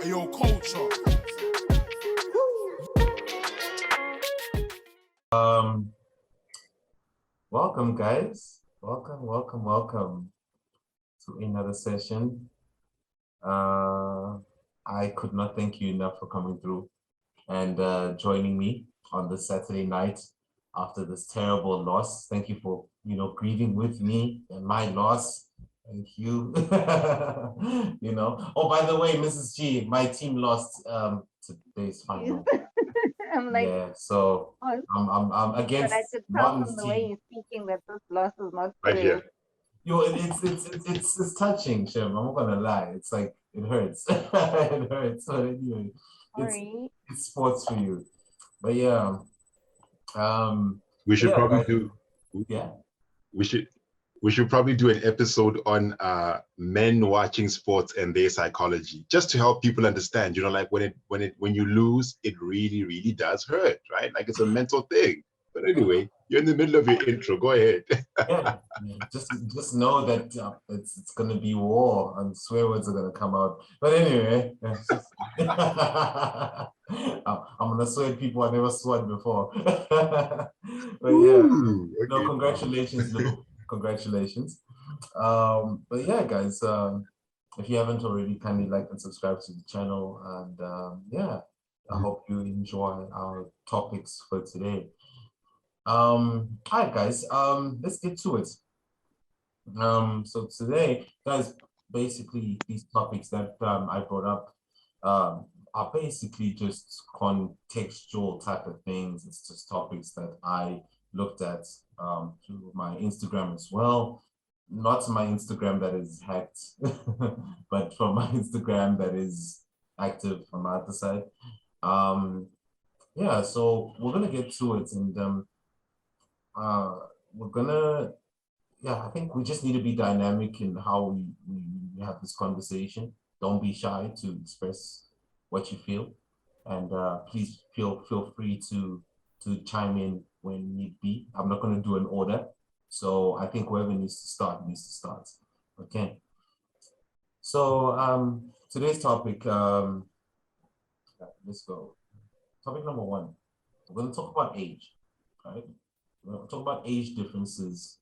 Ayo, culture. Welcome guys. Welcome to another session. I could not thank you enough for coming through and joining me on this Saturday night after this terrible loss. Thank you for, grieving with me and my loss. Thank you. Oh, by the way, Mrs. G, my team lost today's final. I'm like, Yeah, so oh, I'm but against I could tell Martin's from the way team. you're speaking that this loss is not Right serious. here. It's touching, Shem. I'm not gonna lie. It's like it hurts. It hurts. But anyway, Sorry. it's sports for you. But yeah, We should yeah, probably guys. do. Yeah. We should probably do an episode on men watching sports and their psychology, just to help people understand. Like when you lose, it really does hurt, right? Like it's a mental thing. But anyway, you're in the middle of your intro. Go ahead. Yeah. Just know that it's gonna be war and swear words are gonna come out. But anyway, I'm gonna swear people I never sworn before. But yeah, Ooh, okay. congratulations, Lou. Congratulations. But yeah, guys, if you haven't already, kindly like and subscribe to the channel. And yeah, I hope you enjoy our topics for today. All right, guys, let's get to it. So today, guys, basically these topics that I brought up are basically just contextual type of things. It's just topics that I looked at through my Instagram as well. Not my Instagram that is hacked, but from my Instagram that is active on my other side. Yeah, so we're gonna get to it, and we're gonna, yeah, I think we just need to be dynamic in how we have this conversation. Don't be shy to express what you feel, and please feel free to chime in when need be. I'm not going to do an order, so I think whoever needs to start needs to start. Okay. So today's topic, let's go. Topic number one. We're going to talk about age, right? We're going to talk about age differences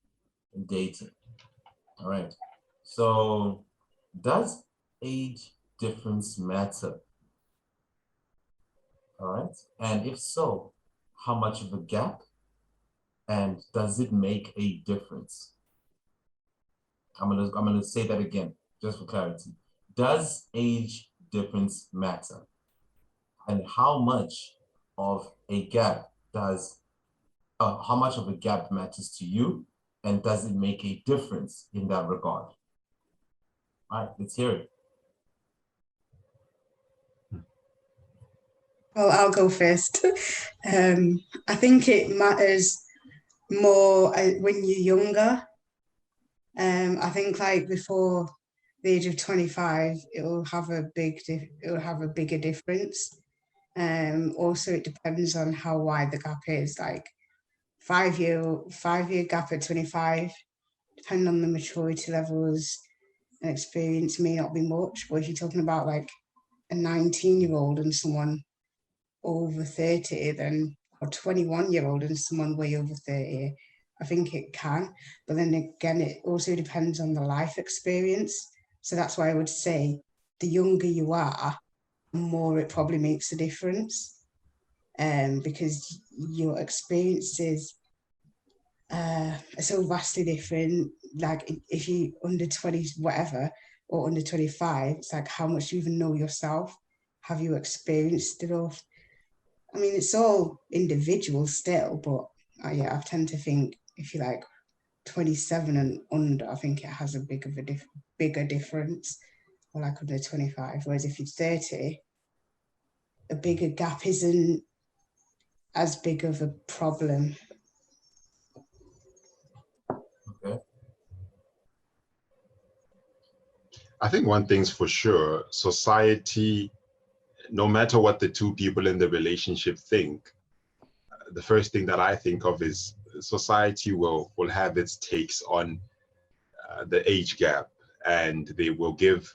in dating. All right. So does age difference matter? All right. And if so, how much of a gap? And does it make a difference? I'm gonna say that again, just for clarity. Does age difference matter? And how much of a gap how much of a gap matters to you? And does it make a difference in that regard? All right, let's hear it. Well, I'll go first. I think it matters more when you're younger. I think like before the age of 25, it will have a bigger difference. Also, it depends on how wide the gap is. Like 5-year gap at 25, depending on the maturity levels and experience, may not be much. But if you're talking about like a 19-year-old and someone over 30, then or 21-year-old and someone way over 30, I think it can. But then again, it also depends on the life experience. So that's why I would say the younger you are, the more it probably makes a difference. Because your experiences are so vastly different. Like if you under 20 whatever or under 25, it's like how much you even know yourself. Have you experienced it all? I mean, it's all individual still, but yeah, I tend to think if you're like 27 and under, I think it has a bigger difference, or like under 25. Whereas if you're 30, a bigger gap isn't as big of a problem. Okay. I think one thing's for sure, society, no matter what the two people in the relationship think, the first thing that I think of is society will have its takes on the age gap, and they will give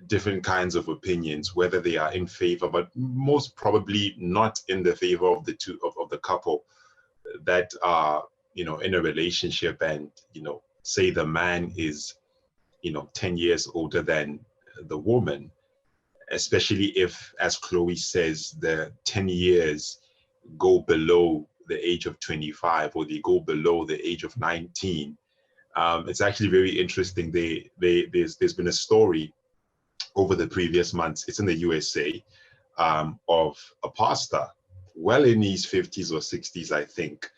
different kinds of opinions, whether they are in favor, but most probably not in the favor of the of the couple that are, you know, in a relationship, and, you know, say the man is, you know, 10 years older than the woman, especially if, as Chloe says, the 10 years go below the age of 25, or they go below the age of 19. It's actually very interesting. There's been a story over the previous months. It's in the USA, of a pastor, well in his 50s or 60s, I think,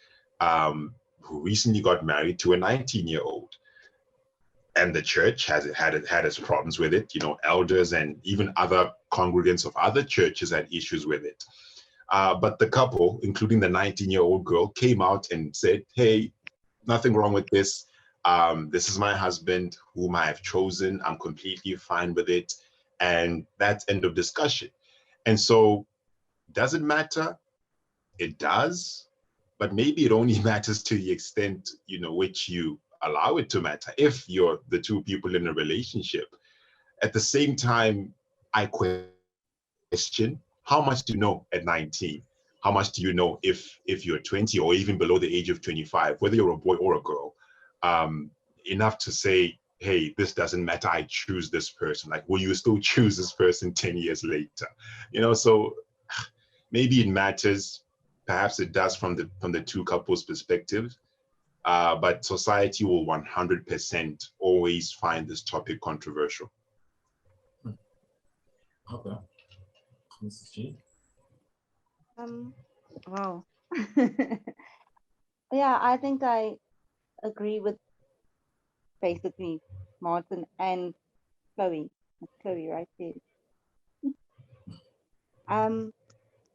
who recently got married to a 19-year-old. And the church has had its problems with it. You know, elders and even other congregants of other churches had issues with it. But the couple, including the 19-year-old girl, came out and said, "Hey, nothing wrong with this. This is my husband, whom I have chosen. I'm completely fine with it." And that's end of discussion. And so, does it matter? It does, but maybe it only matters to the extent, you know, which you allow it to matter, if you're the two people in a relationship. At the same time, I question, how much do you know at 19? How much do you know if you're 20 or even below the age of 25, whether you're a boy or a girl, enough to say, hey, this doesn't matter, I choose this person. Like, will you still choose this person 10 years later? You know, so maybe it matters. Perhaps it does from the two couples' perspective. But society will 100% always find this topic controversial. Okay. Mrs. G? Wow. Yeah, I think I agree with basically Martin and Chloe. It's Chloe, right? Yes.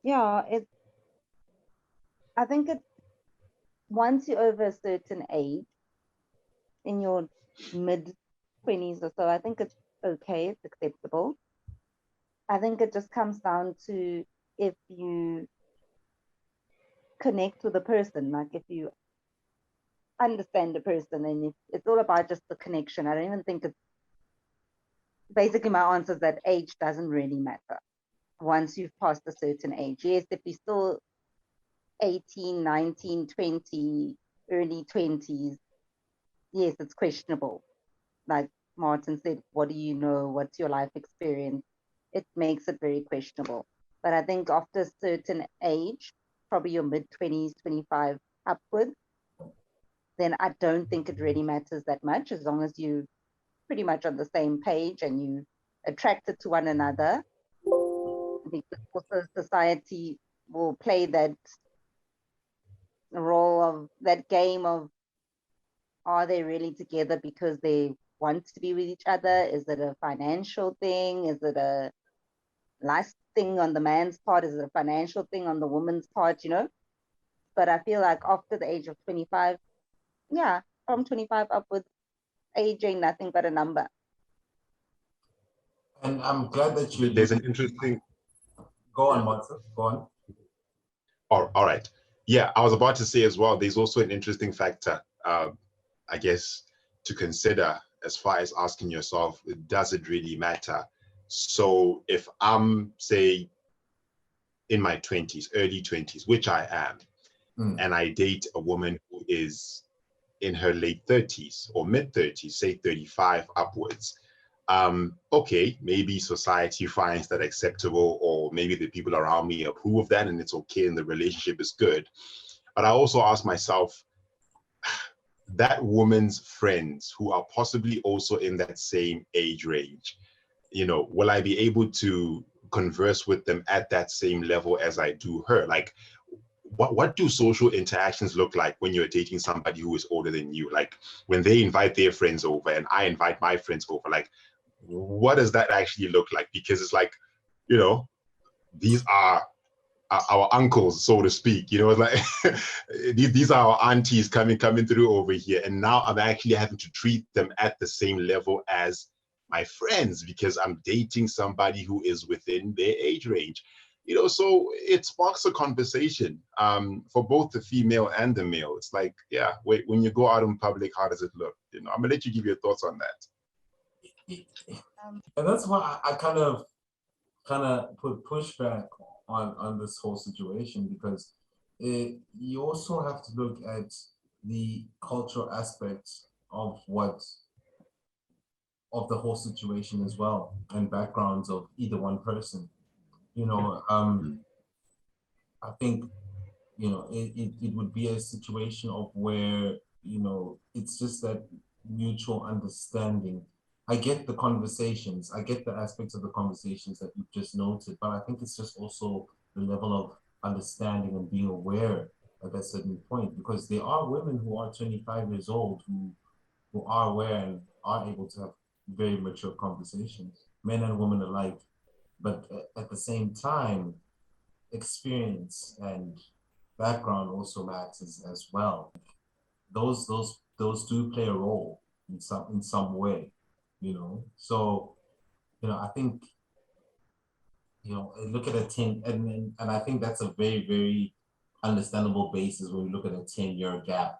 Yeah, I think it, once you're over a certain age, in your mid 20s or so, I think it's okay, it's acceptable. I think it just comes down to if you connect with a person, like if you understand the person, and if it's all about just the connection. I don't even think it's, basically my answer is that age doesn't really matter once you've passed a certain age. Yes, if you're still 18, 19, 20, early 20s, yes, it's questionable. Like Martin said, what do you know? What's your life experience? It makes it very questionable. But I think after a certain age, probably your mid 20s, 25 upwards, then I don't think it really matters that much, as long as you pretty much on the same page and you attracted to one another. I think also society will play that role of that game of, are they really together because they want to be with each other? Is it a financial thing? Is it a lust thing on the man's part? Is it a financial thing on the woman's part, you know? But I feel like after the age of 25, yeah, from 25 upwards, age ain't nothing but a number. And I'm glad that you... There's an interesting... Go on, Martin, go on. Oh, all right. Yeah, I was about to say as well, there's also an interesting factor, I guess, to consider as far as asking yourself, does it really matter? So if I'm, say, in my 20s, early 20s, which I am, and I date a woman who is in her late 30s or mid 30s, say 35 upwards, okay, maybe society finds that acceptable, or maybe the people around me approve of that and it's okay and the relationship is good. But I also ask myself, that woman's friends who are possibly also in that same age range, you know, will I be able to converse with them at that same level as I do her? Like, what do social interactions look like when you're dating somebody who is older than you? Like when they invite their friends over and I invite my friends over, like, what does that actually look like? Because it's like, you know, these are our uncles, so to speak, you know, it's like these are our aunties coming through over here. And now I'm actually having to treat them at the same level as my friends because I'm dating somebody who is within their age range. You know, so it sparks a conversation for both the female and the male. It's like, yeah, wait, when you go out in public, how does it look? You know, I'm gonna let you give your thoughts on that. And that's why I kind of put pushback on this whole situation, because you also have to look at the cultural aspects of the whole situation as well, and backgrounds of either one person. You know, I think, you know, it would be a situation of where, you know, it's just that mutual understanding. I get the conversations, I get the aspects of the conversations that you've just noted, but I think it's just also the level of understanding and being aware at a certain point, because there are women who are 25 years old who are aware and are able to have very mature conversations, men and women alike. But at the same time, experience and background also matters as well. Those do play a role in some way, you know. So, you know, I think, you know, look at a 10, and I think that's a very, very understandable basis when we look at a 10-year gap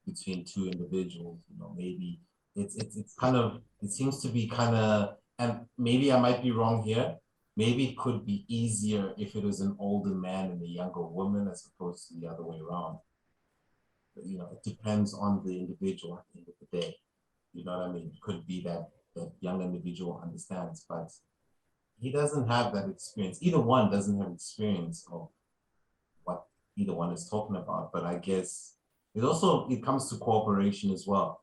between two individuals. You know, maybe it's kind of, it seems to be kind of, and maybe I might be wrong here. Maybe it could be easier if it was an older man and a younger woman as opposed to the other way around. But, you know, it depends on the individual at the end of the day. You know what I mean? It could be that that young individual understands, but he doesn't have that experience. Either one doesn't have experience of what either one is talking about. But I guess it comes to cooperation as well.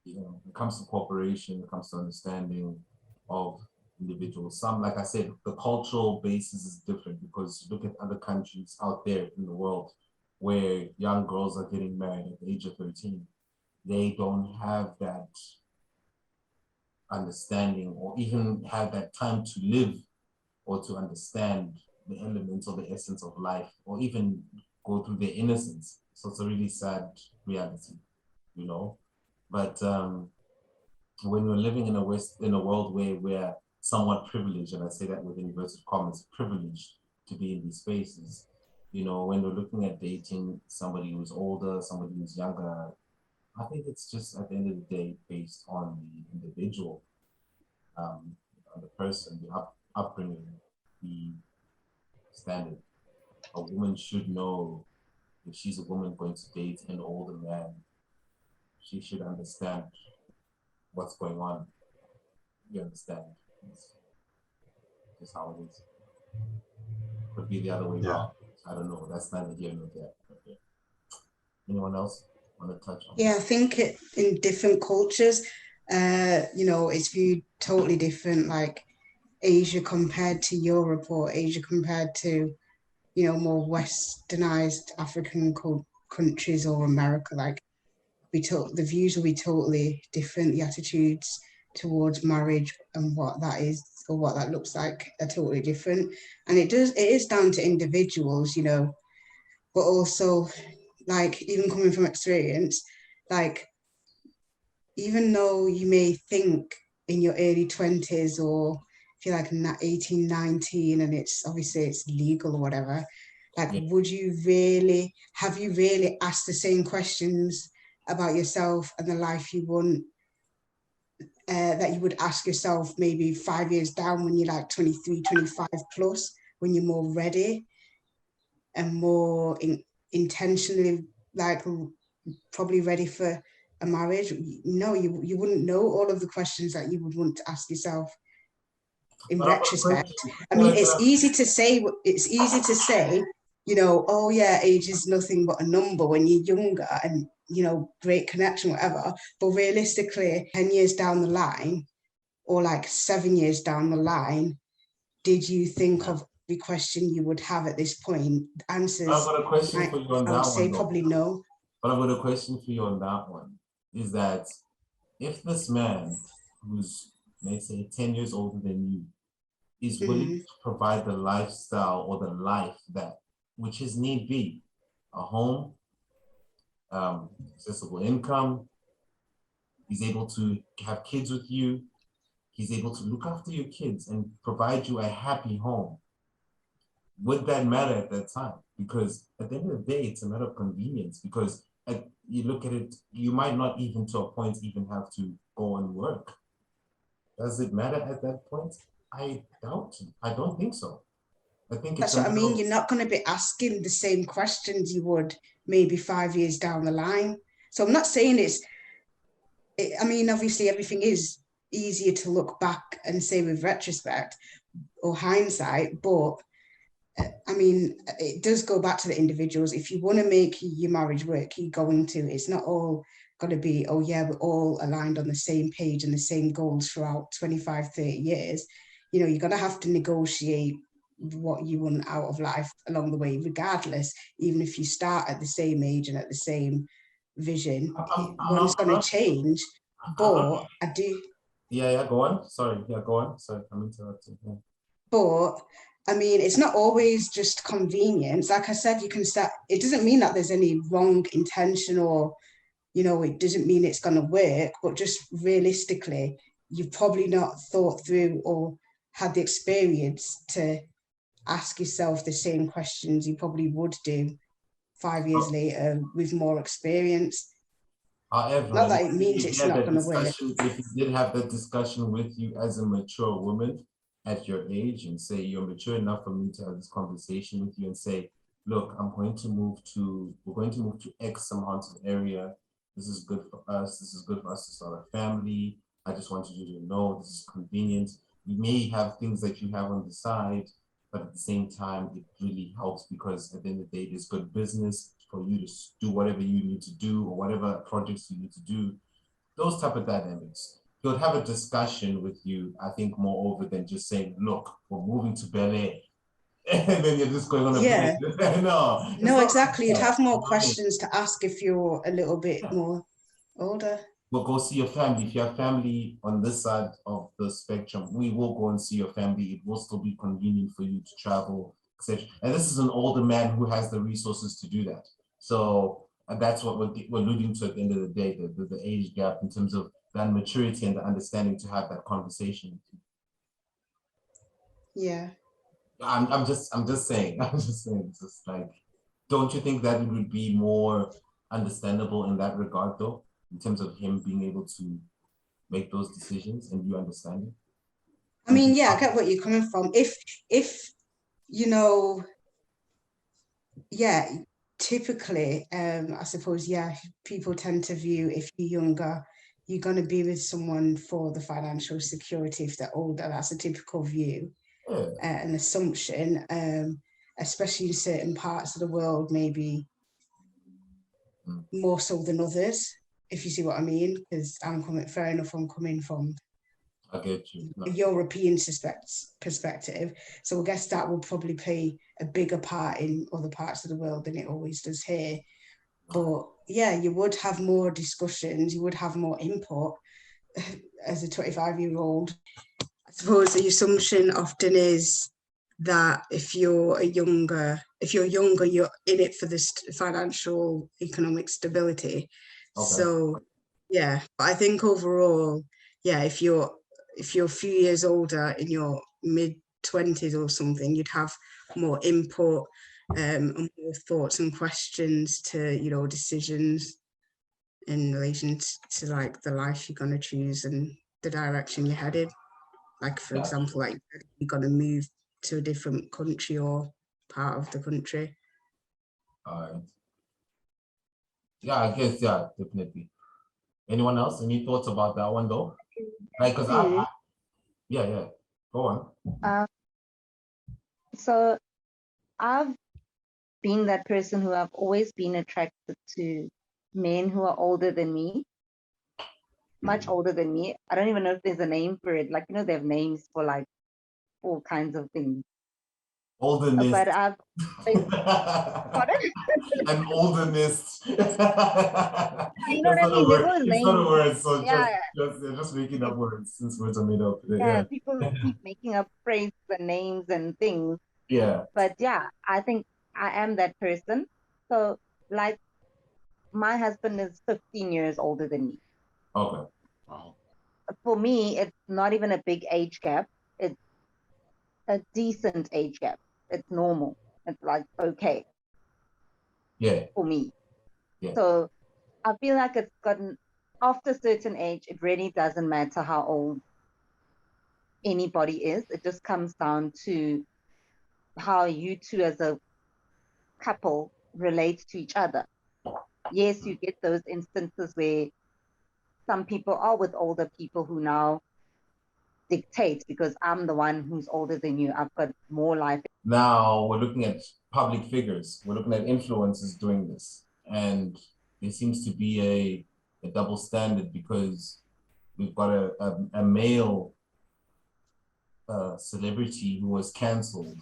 You know, it comes to cooperation, it comes to understanding of individuals. Some, like I said, the cultural basis is different, because look at other countries out there in the world where young girls are getting married at the age of 13. They don't have that understanding or even have that time to live or to understand the elements or the essence of life, or even go through their innocence. So it's a really sad reality, you know. But when we're living in a world where we're somewhat privileged, and I say that with inverted commas, privileged to be in these spaces, you know, when we're looking at dating somebody who's older, somebody who's younger, I think it's just at the end of the day based on the individual, on the person, the upbringing, the standard. A woman should know, if she's a woman going to date an older man, she should understand what's going on. You understand? It's just how it is. Could be the other way Yeah. around. I don't know. That's neither here nor there. Okay. Anyone else want to touch on? Yeah, I think in different cultures, you know, it's viewed totally different. Like Asia compared to Europe, or Asia compared to, you know, more westernized African countries, or America. Like the views will be totally different. The attitudes towards marriage and what that is, or what that looks like, are totally different. And it is down to individuals, you know, but also, like, even coming from experience, like, even though you may think in your early 20s, or if you're like 18, 19, and it's obviously it's legal or whatever, like, Yeah. have you really asked the same questions about yourself and the life you want, that you would ask yourself maybe 5 years down, when you're like 23, 25 plus, when you're more ready and more intentionally, like, probably ready for a marriage? No, you wouldn't know all of the questions that you would want to ask yourself in retrospect. I mean, it's easy to say, you know, oh yeah, age is nothing but a number when you're younger, and, you know, great connection, whatever. But realistically, 10 years down the line, or like 7 years down the line, did you think of the question you would have at this point? The answers, I've got a question for you on I that would say one, though. probably no. But I've got a question for you on that one. Is that if this man, who's, let's say, 10 years older than you, is willing to provide the lifestyle or the life that, which his need be, a home, accessible income, he's able to have kids with you, he's able to look after your kids and provide you a happy home, would that matter at that time? Because at the end of the day, it's a matter of convenience, because you look at it, you might not even to a point even have to go and work. Does it matter at that point? I doubt. I don't think so. I think it's That's a what I mean. little. You're not going to be asking the same questions you would maybe 5 years down the line. So I'm not saying I mean, obviously everything is easier to look back and say with retrospect or hindsight, but I mean, it does go back to the individuals. If you want to make your marriage work, you're going to. It's not all going to be, oh yeah, we're all aligned on the same page and the same goals throughout 25, 30 years. You know, you're going to have to negotiate what you want out of life along the way, regardless, even if you start at the same age and at the same vision, I'm one's not. going to change. But I do, Yeah, yeah. Go on. Sorry. Yeah, go on. Sorry, I'm interrupting. Yeah. but I mean, it's not always just convenience. Like I said, you can start, it doesn't mean that there's any wrong intention or, you know, it doesn't mean it's going to work, but just realistically, you've probably not thought through or had the experience to ask yourself the same questions you probably would do 5 years later with more experience. However, Not that it means if you it's had not that going to work. discussion, if you did have that discussion with you as a mature woman at your age and say you're mature enough for me to have this conversation with you and say, look, we're going to move to X amount of area. This is good for us. This is good for us to start a family. I just want you to know this is convenient. You may have things that you have on the side, but at the same time, it really helps because at the end of the day, there's good business for you to do whatever you need to do or whatever projects you need to do. Those type of dynamics. He'll have a discussion with you, I think, more over than just saying, look, we're moving to Bel Air. And then you're just going on a Yeah. plane. No, No, exactly. You'd that. have more You know what I mean? questions to ask if you're a little bit more older. We'll go see your family. If you have family on this side of the spectrum, we will go and see your family. It will still be convenient for you to travel, etc. And this is an older man who has the resources to do that. So and that's what we're alluding to at the end of the day, the age gap in terms of that maturity and the understanding to have that conversation. Yeah. I'm just saying, it's just like, don't you think that it would be more understandable in that regard though, in terms of him being able to make those decisions and you understand it? I mean, yeah, I get what you're coming from. If you know, yeah, typically, I suppose, yeah, people tend to view if you're younger, you're going to be with someone for the financial security. If they're older, that's a typical view, Yeah. an assumption, especially in certain parts of the world, maybe more so than others, if you see what I mean, because fair enough, I'm coming from I get you. No. a European perspective. So I guess that will probably play a bigger part in other parts of the world than it always does here. But yeah, you would have more discussions, you would have more input as a 25-year-old. I suppose the assumption often is that if you're younger, you're in it for this financial economic stability. Okay. So yeah, but I think overall, yeah, if you're a few years older, in your mid-20s or something, you'd have more input and more thoughts and questions to, you know, decisions in relation to like the life you're going to choose and the direction you're headed. Like, for example, like you're going to move to a different country or part of the country. All right. Yeah, I guess, yeah, definitely. Anyone else? Any thoughts about that one though? Like, cause yeah, go on. So I've been that person who I've always been attracted to men who are older than me, much older than me. I don't even know if there's a name for it. Like, you know, they have names for like all kinds of things. Olderness. But I've An olderness. You know what I mean? There's always It's not a names. word, so Yeah. just making up words since words are made up. Yeah, people keep making up phrases and names and things. Yeah. But yeah, I think I am that person. So like my husband is 15 years older than me. Okay. Wow. For me, it's not even a big age gap. It's a decent age gap. It's normal. It's like okay. Yeah. For me. Yeah. So I feel like it's gotten after a certain age, it really doesn't matter how old anybody is. It just comes down to how you two as a couple relate to each other. Yes, you get those instances where some people are with older people who now dictate because I'm the one who's older than you. I've got more life. Now we're looking at public figures. We're looking at influencers doing this. And there seems to be a double standard because we've got a male celebrity who was canceled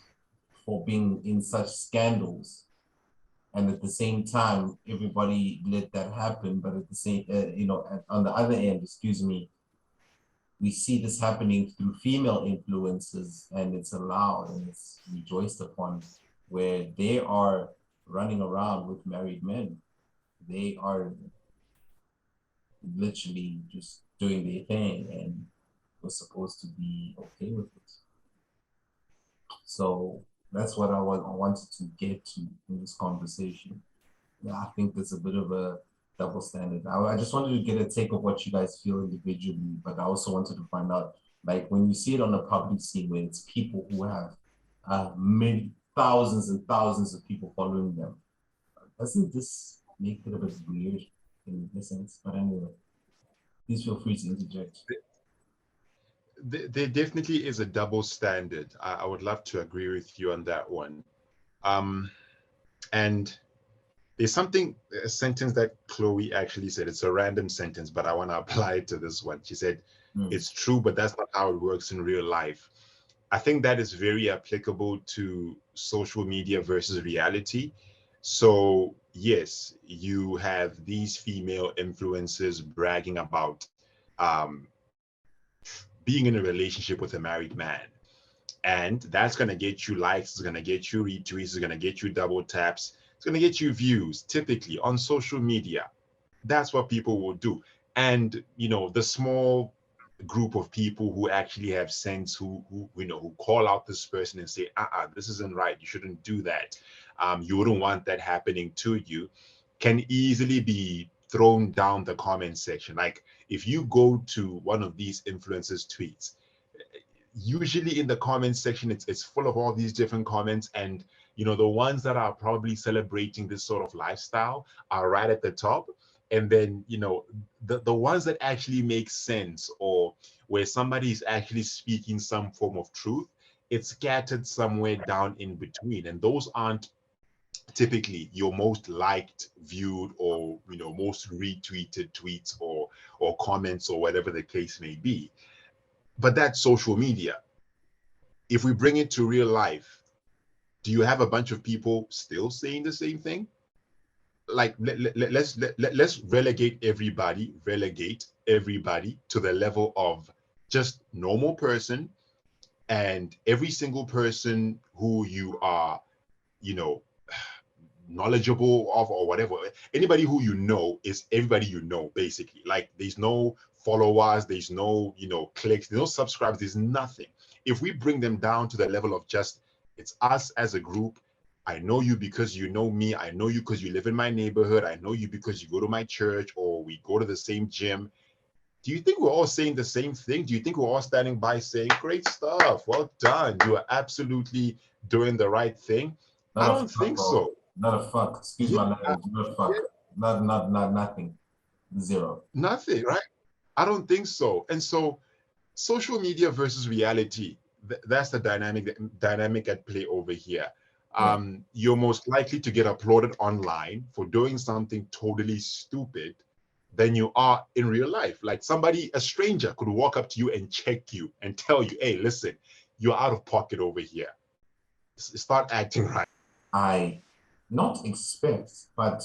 for being in such scandals. And at the same time, everybody let that happen. But at the same, on the other end, excuse me, we see this happening through female influences, and it's allowed and it's rejoiced upon, where they are running around with married men. They are literally just doing their thing, and we're supposed to be okay with it. So that's what I wanted to get to in this conversation. Yeah, I think there's a bit of a double standard. I just wanted to get a take of what you guys feel individually, but I also wanted to find out, like, when you see it on the public scene, where it's people who have many thousands and thousands of people following them, doesn't this make it a bit weird in a sense? But anyway, please feel free to interject. There definitely is a double standard. I would love to agree with you on that one. And there's a sentence that Chloe actually said. It's a random sentence, but I want to apply it to this one. She said, it's true, but that's not how it works in real life. I think that is very applicable to social media versus reality. So yes, you have these female influencers bragging about being in a relationship with a married man. And that's going to get you likes, it's going to get you retweets, it's going to get you double taps, it's going to get you views. Typically on social media, that's what people will do. And, the small group of people who actually have sense, who call out this person and say, this isn't right, you shouldn't do that. You wouldn't want that happening to you, can easily be thrown down the comment section. Like if you go to one of these influencers' tweets, usually in the comment section, it's full of all these different comments, and the ones that are probably celebrating this sort of lifestyle are right at the top. And then the ones that actually make sense, or where somebody is actually speaking some form of truth, it's scattered somewhere down in between, and those aren't typically your most liked, viewed, or most retweeted tweets or comments, or whatever the case may be. But that's social media. If we bring it to real life, do you have a bunch of people still saying the same thing? Like let's relegate everybody to the level of just normal person, and every single person who you are, knowledgeable of, or whatever. Anybody who is everybody basically. Like there's no followers, there's no clicks, there's no subscribers, there's nothing. If we bring them down to the level of just, it's us as a group. I know you because you know me. I know you because you live in my neighborhood. I know you because you go to my church, or we go to the same gym. Do you think we're all saying the same thing? Do you think we're all standing by saying, great stuff, well done, you are absolutely doing the right thing? I don't think so. Not a fuck. Excuse my language. Not a fuck. Not nothing. Zero. Nothing, right? I don't think so. And so social media versus reality, that's the dynamic at play over here. You're most likely to get applauded online for doing something totally stupid than you are in real life. Like a stranger could walk up to you and check you and tell you, hey, listen, you're out of pocket over here. Start acting right. I not expect, but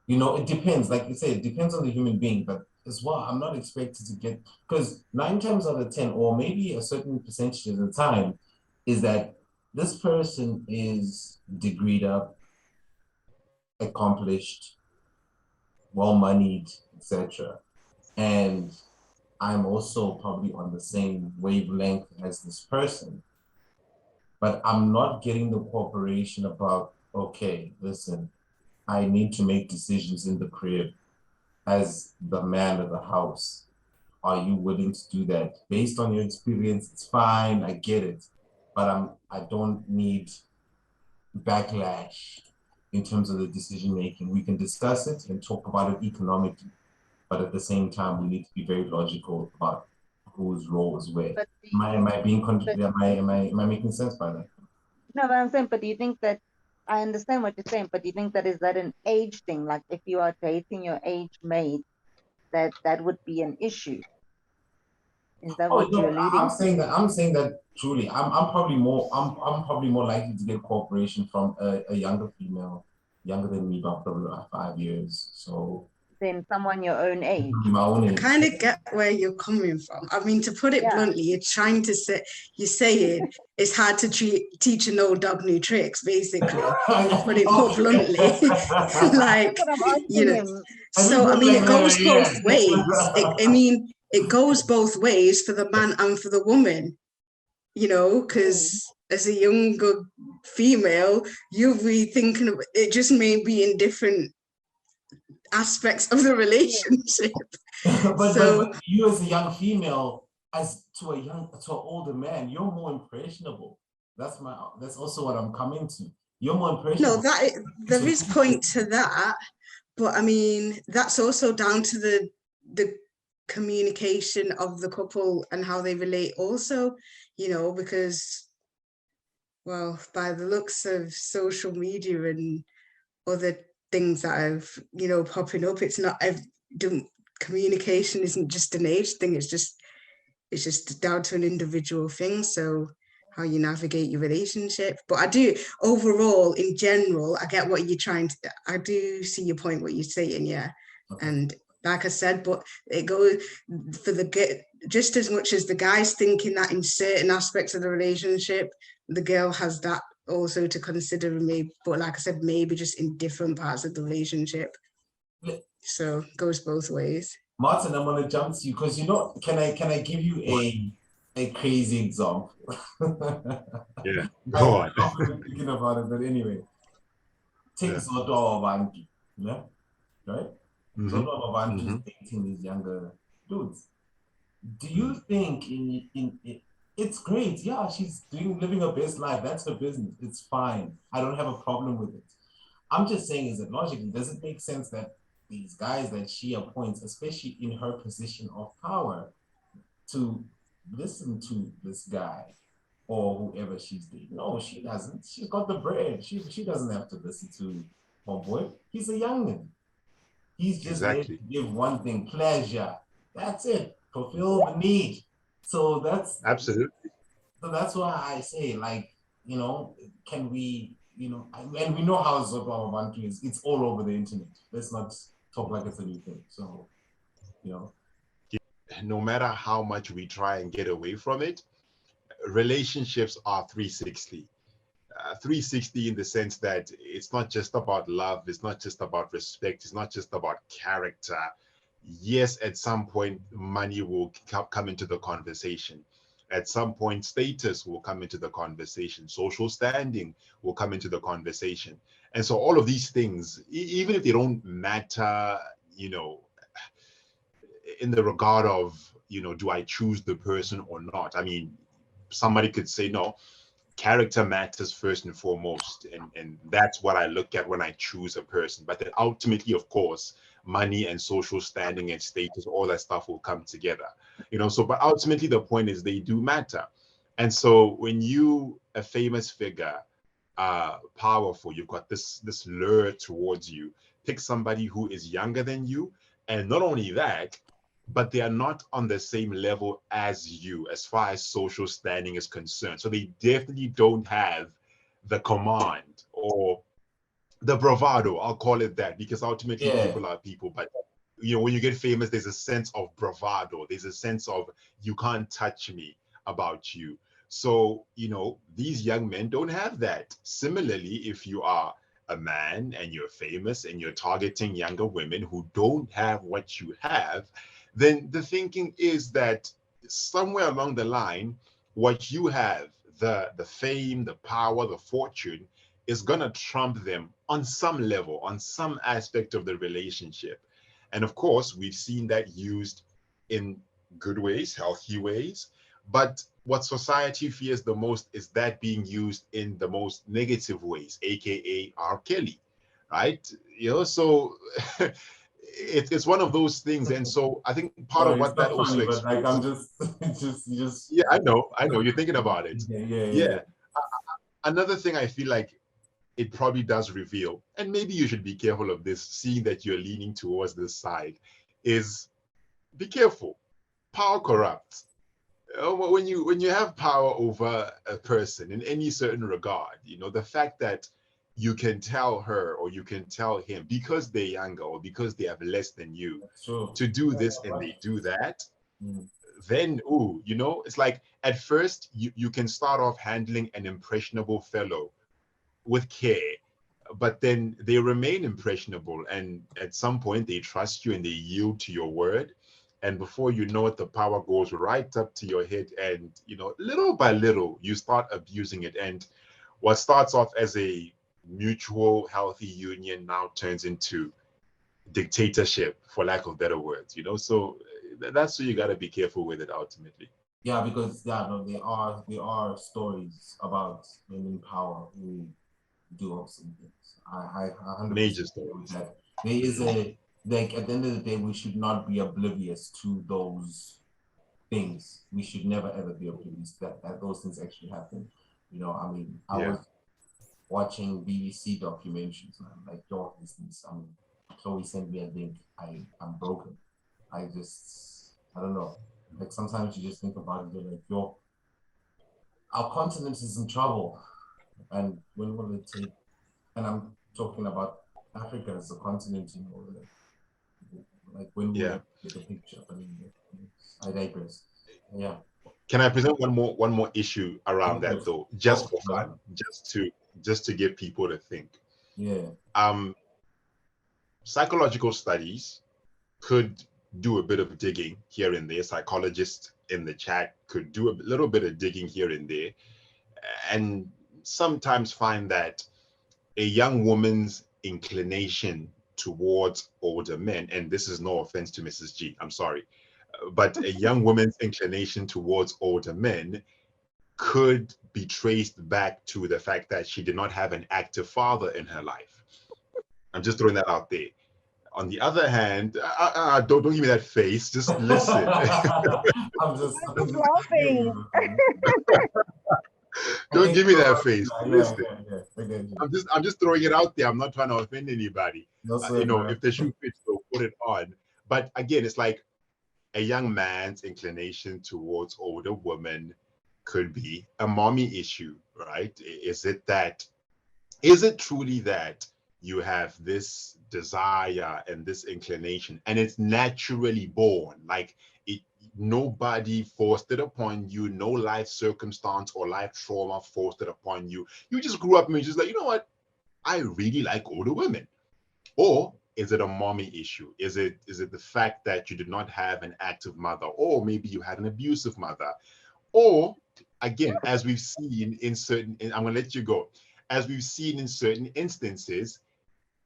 it depends. Like you say, it depends on the human being, but as well, I'm not expected to get, because 9 times out of 10, or maybe a certain percentage of the time, is that this person is degreed up, accomplished, well-moneyed, etc. And I'm also probably on the same wavelength as this person, but I'm not getting the cooperation about, okay, listen, I need to make decisions in the crib as the man of the house. are you willing to do that? Based on your experience, it's fine, I get it. But I don't need backlash in terms of the decision making. We can discuss it and talk about it economically, but at the same time, we need to be very logical about whose role is where. But Am I being am I making sense by that? no, but I'm saying, but do you think that, I understand what you're saying, but do you think that, is that an age thing? Like if you are dating your age mate, that would be an issue? Is that Oh what no, you're alluding I'm to? saying that truly. I'm probably more likely to get cooperation from a younger female, younger than me by probably about 5 years. So Then someone your own age. my own I age. kind of get where you're coming from. I mean, to put it Yeah. bluntly, you're trying to say, you're saying it's hard to teach an old dog new tricks, basically. To put it more bluntly, like, That's what I'm asking you know. him. So, I mean, it goes both Yeah. ways. I mean, it goes both ways for the man and for the woman, you know, because as a younger female, you'll be thinking of it, just may be in different aspects of the relationship. But you as a young female, as to an older man, you're more impressionable. That's also what I'm coming to. You're more impressionable. No, there is point to that, but I mean that's also down to the communication of the couple and how they relate also, you know, because, well, by the looks of social media and other things that have, you know, popping up, it's not, communication isn't just an age thing, it's just down to an individual thing. So how you navigate your relationship. But I do, overall, in general, I get what you're I do see your point, what you're saying, yeah. Okay. And like I said, but it goes for just as much as the guy's thinking that in certain aspects of the relationship, the girl has that also to consider, maybe, but like I said, maybe just in different parts of the relationship. So it goes both ways. Martin, I'm gonna jump to you because can I give you a crazy example? Yeah, go on. I'm thinking about it, but anyway, take Zoto Abantu, yeah, right? Zoto Abantu is dating these younger dudes. Do you think it's great? Yeah, she's living her best life. That's her business. It's fine. I don't have a problem with it. I'm just saying, is it logically, does it make sense that these guys that she appoints, especially in her position of power, to listen to this guy or whoever she's dating? No, she doesn't. She's got the bread. She doesn't have to listen to homeboy. He's a youngin. He's just there to give one thing, pleasure. That's it. Fulfill the need. So that's absolutely. So that's why I say, like, can we, and we know how Zoto Abantu is. It's all over the internet. Let's not talk like it's a new thing. So, no matter how much we try and get away from it, relationships are 360. 360 in the sense that it's not just about love, it's not just about respect, it's not just about character. Yes, at some point, money will come into the conversation. At some point, status will come into the conversation. Social standing will come into the conversation. And so all of these things, even if they don't matter, in the regard of, do I choose the person or not? I mean, somebody could say, no, character matters first and foremost. And that's what I look at when I choose a person. But then ultimately, of course, money and social standing and status, all that stuff will come together. But ultimately the point is they do matter. And so when you, a famous figure, powerful, you've got this lure towards you, pick somebody who is younger than you. And not only that, but they are not on the same level as you as far as social standing is concerned. So they definitely don't have the command or the bravado, I'll call it that, because ultimately people are people. But when you get famous, there's a sense of bravado, there's a sense of you can't touch me about you. So these young men don't have that. Similarly, if you are a man and you're famous and you're targeting younger women who don't have what you have, then the thinking is that somewhere along the line, what you have, the fame, the power, the fortune, is going to trump them on some level, on some aspect of the relationship. And of course, we've seen that used in good ways, healthy ways. But what society fears the most is that being used in the most negative ways, aka R. Kelly, right? So it's one of those things. And so I think part of Sorry, it's what that not also funny, but like I'm exposes, just, just. yeah, I know, you're thinking about it. Yeah, yeah, yeah. Yeah. Another thing I feel like it probably does reveal, and maybe you should be careful of this, seeing that you're leaning towards this side, is be careful. Power corrupts. When you have power over a person in any certain regard, the fact that you can tell her or you can tell him because they're younger or because they have less than you That's true. to do That's this and right. they do that, Mm. then it's like at first you can start off handling an impressionable fellow with care, but then they remain impressionable, and at some point they trust you and they yield to your word, and before you know it, the power goes right up to your head, and little by little you start abusing it, and what starts off as a mutual healthy union now turns into dictatorship, for lack of better words. So that's where you got to be careful with it ultimately. Yeah, because no, there are stories about women in power who do awesome things. I 100% Major agree with stories. that. There is a like at the end of the day, we should not be oblivious to those things. We should never ever be oblivious that those things actually happen. I mean, I Yeah. was watching BBC documentaries, man. Like, yo, these things. I mean, Chloe sent me a link. I'm broken. I don't know. Like sometimes you just think about it, you're like, yo, our continent is in trouble. And when will it take? And I'm talking about Africa as a continent, like when will Yeah. it get a picture? I mean, I digress. Yeah. Can I present one more issue around Of that course. though, Oh, just for brother. fun, just to get people to think? Yeah. Um, Psychological studies could do a bit of digging here and there. Psychologists in the chat could do a little bit of digging here and there, and sometimes find that a young woman's inclination towards older men, and this is no offense to Mrs. G, I'm sorry, but a young woman's inclination towards older men could be traced back to the fact that she did not have an active father in her life. I'm just throwing that out there. On the other hand, don't give me that face. Just listen. I'm just laughing. I Don't get give me you. that face. Yeah, Listen. yeah, yeah. I get you. I'm just throwing it out there. I'm not trying to offend anybody. No sweat, man. If the shoe fits, they'll put it on. But again, it's like a young man's inclination towards older women could be a mommy issue, right? Is it truly that you have this desire and this inclination and it's naturally born, like it, nobody forced it upon you, no life circumstance or life trauma forced it upon you, you just grew up and you're just like, you know what, I really like older women? Or is it a mommy issue? Is it the fact that you did not have an active mother, or maybe you had an abusive mother? Or again, as we've seen in certain, and I'm gonna let you go, as we've seen in certain instances,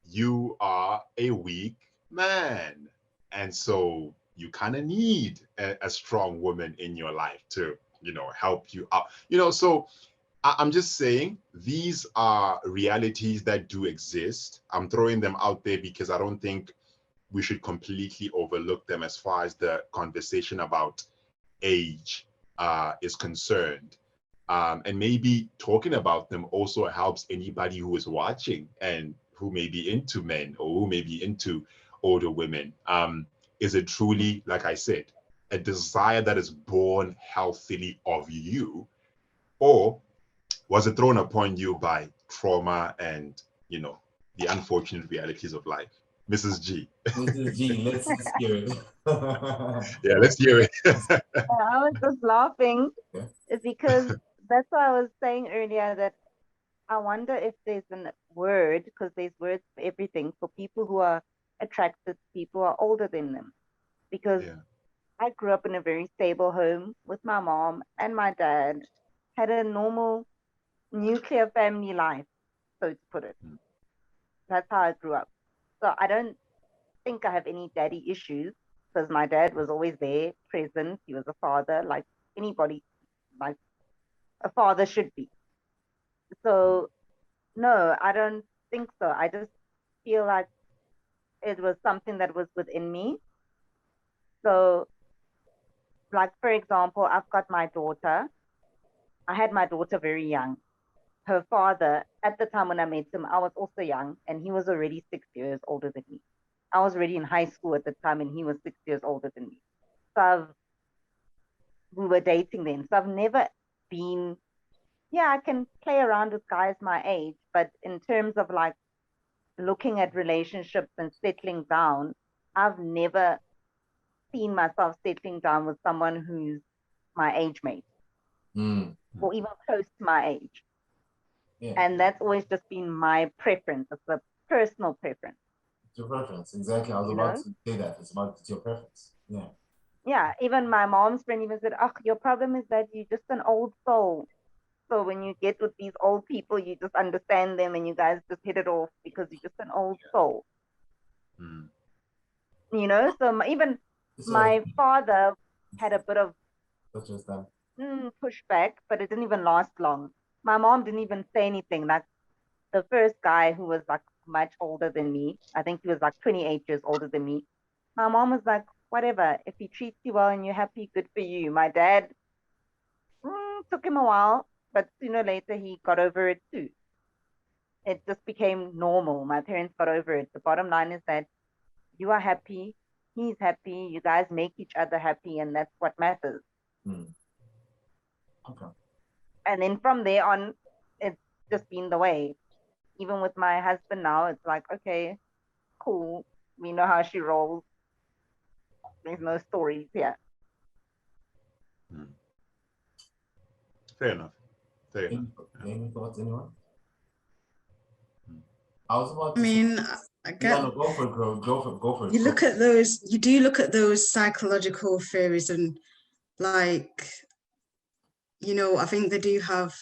you are a weak man. And so you kind of need a strong woman in your life to, help you out. So I'm just saying these are realities that do exist. I'm throwing them out there because I don't think we should completely overlook them as far as the conversation about age is concerned. And maybe talking about them also helps anybody who is watching and who may be into men or who may be into older women. Is it truly, like I said, a desire that is born healthily of you, or was it thrown upon you by trauma and, the unfortunate realities of life? Mrs. G. Mrs. G, let's hear it. Yeah, let's hear it. I was just laughing Yeah. because that's what I was saying earlier, that I wonder if there's a word, because there's words for everything, for people who are attracted to people who are older than them. Because Yeah. I grew up in a very stable home with my mom and my dad, had a normal nuclear family life, so to put it. That's how I grew up. So I don't think I have any daddy issues. because my dad was always there, present. He was a father, like anybody, like a father should be. So no, I don't think so. I just feel like it was something that was within me. So, like for example, I've got my daughter. I had my daughter very young. Her father, at the time when I met him, I was also young, and he was already 6 years older than me. I was already in high school at the time, and he was 6 years older than me. So we were dating then. So I've never been, yeah, I can play around with guys my age, but in terms of like looking at relationships and settling down, I've never seen myself settling down with someone who's my age mate or even close to my age. Yeah. And that's always just been my preference. It's a personal preference. It's your preference, exactly. I was about to say that. It's your preference. Yeah. Yeah, even my mom's friend even said, "Oh, your problem is that you're just an old soul. So when you get with these old people, you just understand them and you guys just hit it off because you're just an old soul." You know, so even my father had a bit of pushback, but it didn't even last long. My mom didn't even say anything. Like the first guy who was like much older than me, I think he was like 28 years older than me. My mom was like, whatever, if he treats you well and you're happy, good for you. My dad took him a while, but sooner or later he got over it too. It just became normal. My parents got over it. The bottom line is that you are happy, he's happy, you guys make each other happy, and that's what matters. Okay. And then from there on, it's just been the way. Even with my husband now, it's like, okay, cool. We know how she rolls. There's no stories here. Fair enough. Fair enough. Any thoughts, anyone? I was about I mean, I yeah, get. no, go for it, go for it. You look at those. You do look at those psychological theories, and like, you know, I think they do have.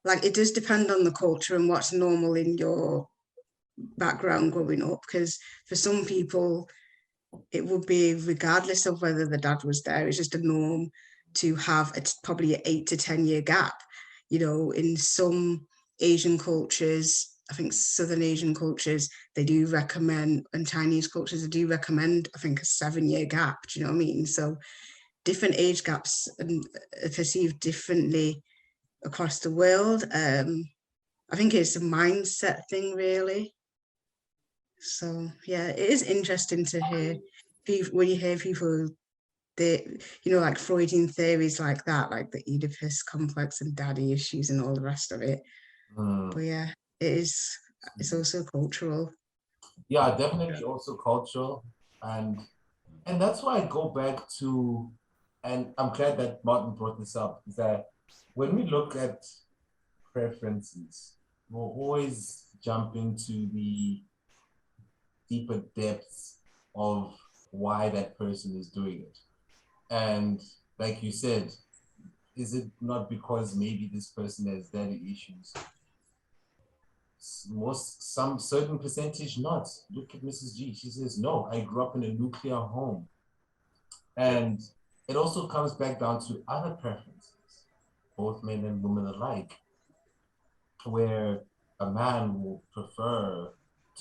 Like, it does depend on the culture and what's normal in your background growing up. Because for some people, it would be regardless of whether the dad was there. It's just a norm to have probably an 8 to 10 year gap. You know, in some Asian cultures, I think Southern Asian cultures, they do recommend, and Chinese cultures, they do recommend, I think, a 7-year gap. Do you know what I mean? So different age gaps are perceived differently across the world. I think it's a mindset thing, really. So yeah, it is interesting to hear when you hear people, like Freudian theories like that, like the Oedipus complex and daddy issues and all the rest of it. But yeah, it's also cultural. Yeah, definitely also cultural, and that's why I go back to, and I'm glad that Martin brought this up, is that when we look at preferences, we'll always jump into the deeper depths of why that person is doing it. And like you said, is it not because maybe this person has daddy issues? Some certain percentage not. Look at Mrs. G. She says, no, I grew up in a nuclear home. And it also comes back down to other preferences, both men and women alike, where a man will prefer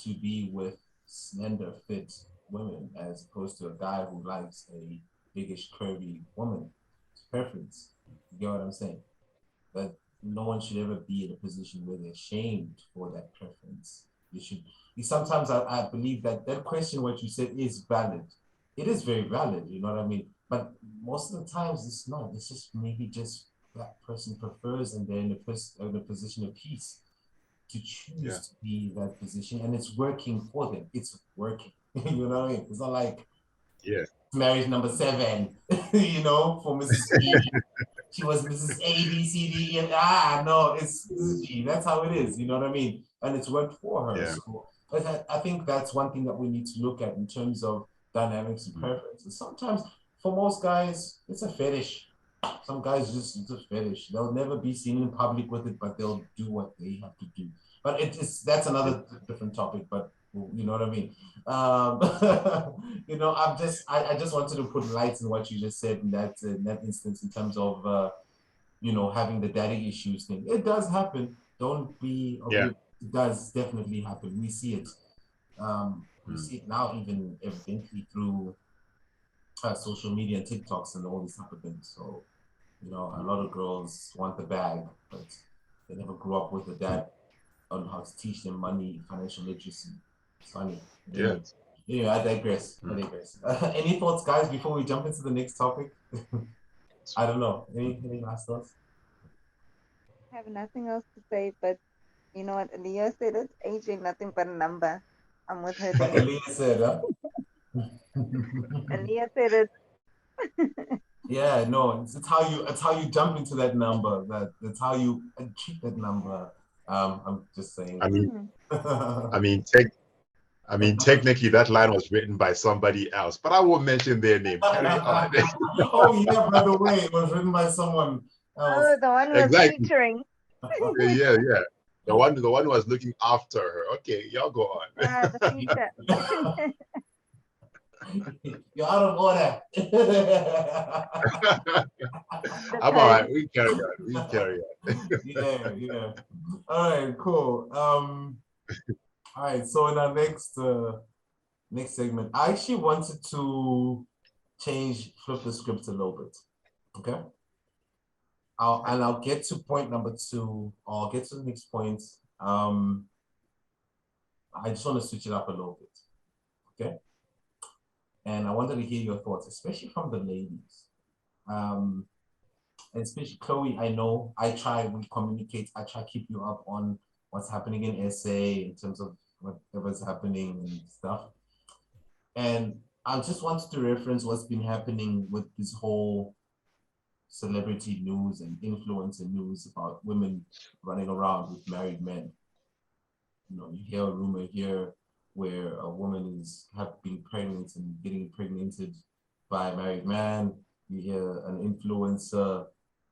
to be with slender, fit women as opposed to a guy who likes a biggish, curvy woman. It's preference. You get what I'm saying? But no one should ever be in a position where they're shamed for that preference. You should. Sometimes I believe that question, what you said, is valid. It is very valid. You know what I mean? But most of the times it's not. It's just maybe just that person prefers, and they're in a position of peace to choose to be in that position, and it's working for them. It's working. You know what I mean? It's not like marriage number 7. You know, for Mrs. G. She was Mrs. A, B, C, D, E, no, it's Mrs. G. That's how it is. You know what I mean? And it's worked for her. Yeah. So I think that's one thing that we need to look at in terms of dynamics and preferences. Sometimes, for most guys, it's a fetish. Some guys it's a fetish. They'll never be seen in public with it, but they'll do what they have to do. But that's another different topic. But You know what I mean? I just wanted to put light in what you just said in that instance in terms of having the daddy issues thing. It does happen. Don't be Yeah. oblivious. It does definitely happen. We see it. We Mm. see it now, even evidently through social media and TikToks and all these type of things. So, a lot of girls want the bag, but they never grew up with a dad on how to teach them money, financial literacy. It's funny. Yeah. Anyway, I digress. I Mm. digress. Any thoughts, guys, before we jump into the next topic? I don't know. Any last thoughts? I have nothing else to say, but you know what? Leah said it. Age ain't nothing but a number. I'm with her Like there. Elias said, huh? Leah said it. Yeah, no, it's how you jump into that number. That's how you achieve that number. I'm just saying. I mean, Hmm. I mean, tech, I mean, technically that line was written by somebody else, but I won't mention their name. Carry on. Oh yeah, by the way, it was written by someone else. Oh, the one who was Exactly. featuring. Yeah, yeah. The one who was looking after her. Okay, y'all go on. The feature. You're out of order. The I'm all right. code. We carry on. We carry on. Yeah, yeah. All right, cool. All right, so in our next segment, I actually wanted to flip the script a little bit. Okay. I'll get to point number two, or I'll get to the next point. I just want to switch it up a little bit. Okay. And I wanted to hear your thoughts, especially from the ladies. And especially Chloe, I know we communicate, I try to keep you up on what's happening in SA in terms of whatever's happening and stuff. And I just wanted to reference what's been happening with this whole celebrity news and influencer news about women running around with married men. You hear a rumor here where a woman have been pregnant and getting impregnated by a married man. You hear an influencer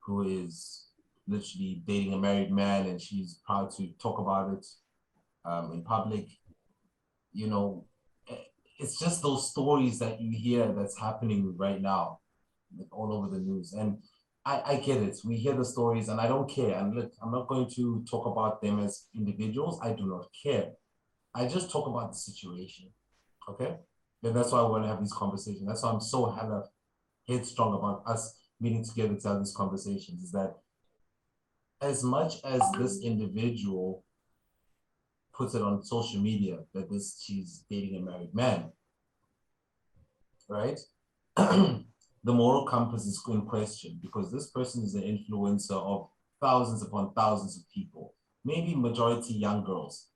who is literally dating a married man and she's proud to talk about it in public. You know, it's just those stories that you hear that's happening right now, like all over the news. And I get it. We hear the stories and I don't care. And look, I'm not going to talk about them as individuals. I do not care. I just talk about the situation. Okay. And that's why I want to have this conversation. That's why I'm so hella headstrong about us meeting together to have these conversations, is that as much as this individual puts it on social media that she's dating a married man, right? The moral compass is in question because this person is an influencer of thousands upon thousands of people, maybe majority young girls.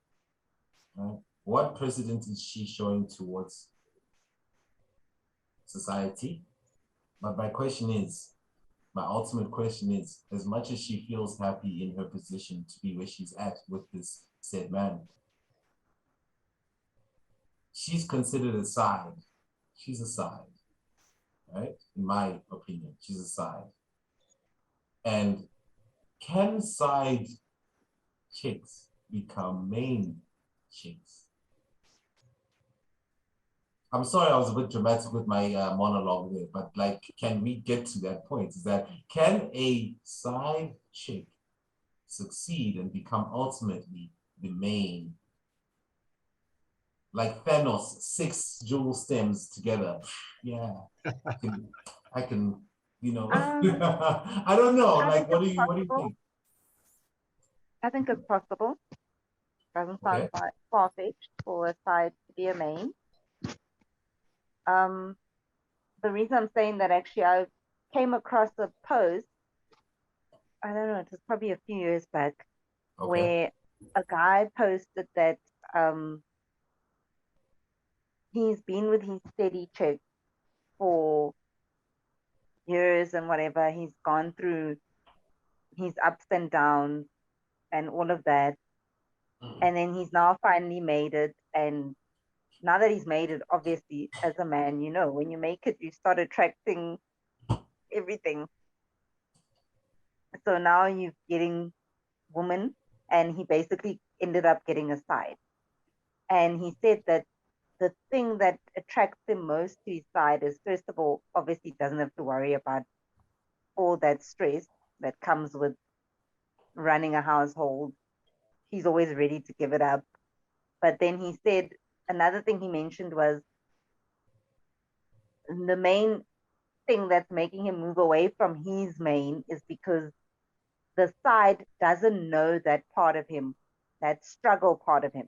Right? What precedent is she showing towards society? But my ultimate question is, as much as she feels happy in her position to be where she's at with this said man, she's considered a side. She's a side, right? In my opinion, she's a side. And can side chicks become main chicks? I'm sorry, I was a bit dramatic with my monologue there, but like, can we get to that point? Is that can a side chick succeed and become ultimately the main? Like Thanos, 6 jewel stems together. Yeah, I can, I don't know. I Like, think it's what do you possible. think? I think it's possible. Doesn't sound Okay. far-fetched for a side to be a main. The reason I'm saying that, actually, I came across a post, I don't know, it was probably a few years back, Okay. where a guy posted that he's been with his steady chick for years and whatever. He's gone through his ups and downs and all of that. And then he's now finally made it. And now that he's made it, obviously, as a man, when you make it, you start attracting everything. So now you're getting women, and he basically ended up getting a side. And he said that the thing that attracts him most to his side is, first of all, obviously he doesn't have to worry about all that stress that comes with running a household. He's always ready to give it up. But then he said another thing he mentioned was the main thing that's making him move away from his main is because the side doesn't know that part of him, that struggle part of him.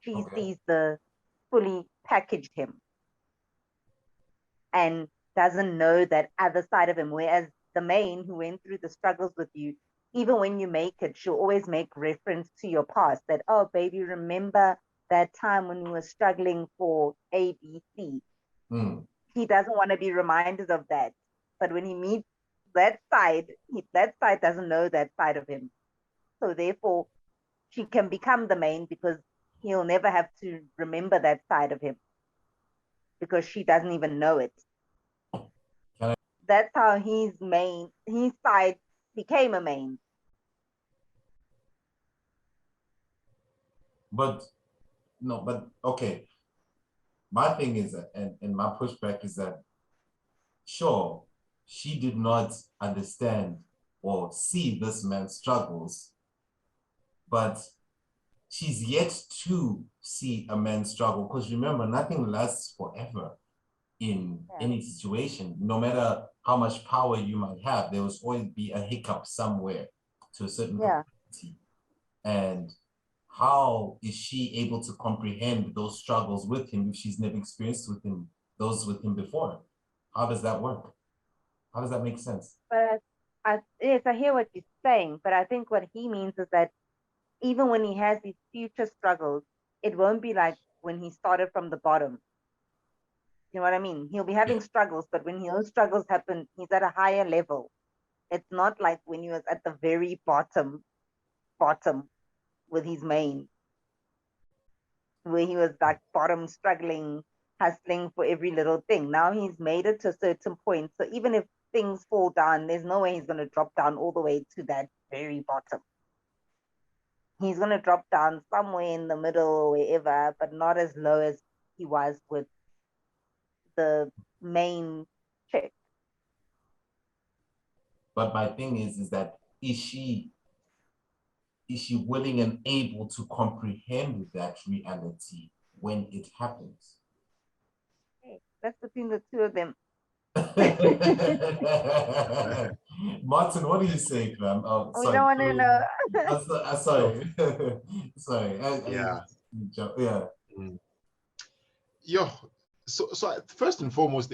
She Okay. sees the fully packaged him and doesn't know that other side of him. Whereas the main who went through the struggles with you, even when you make it, she'll always make reference to your past that, oh, baby, remember that time when we were struggling for A, B, C. Mm. He doesn't want to be reminded of that. But when he meets that side, that side doesn't know that side of him. So therefore, she can become the main because he'll never have to remember that side of him because she doesn't even know it. That's how his side became a main. But no, but okay. My thing is that, and my pushback is that, sure, she did not understand or see this man's struggles, but she's yet to see a man struggle. Because remember, nothing lasts forever in any situation. No matter how much power you might have, there will always be a hiccup somewhere to a certain capacity. And how is she able to comprehend those struggles with him if she's never experienced those with him before? How does that work? How does that make sense? But yes, I hear what you're saying, but I think what he means is that even when he has these future struggles, it won't be like when he started from the bottom. You know what I mean? He'll be having struggles, but when those struggles happen, he's at a higher level. It's not like when he was at the very bottom with his main, where he was like bottom struggling, hustling for every little thing. Now he's made it to a certain point. So even if things fall down, there's no way he's going to drop down all the way to that very bottom. He's going to drop down somewhere in the middle or wherever, but not as low as he was with the main chick. But my thing is that is she willing and able to comprehend that reality when it happens? Hey, that's between the two of them. Martin, what do you say, fam? Oh, We sorry. don't want to know. Sorry. Sorry. Yeah. Yeah. Yo, so first and foremost,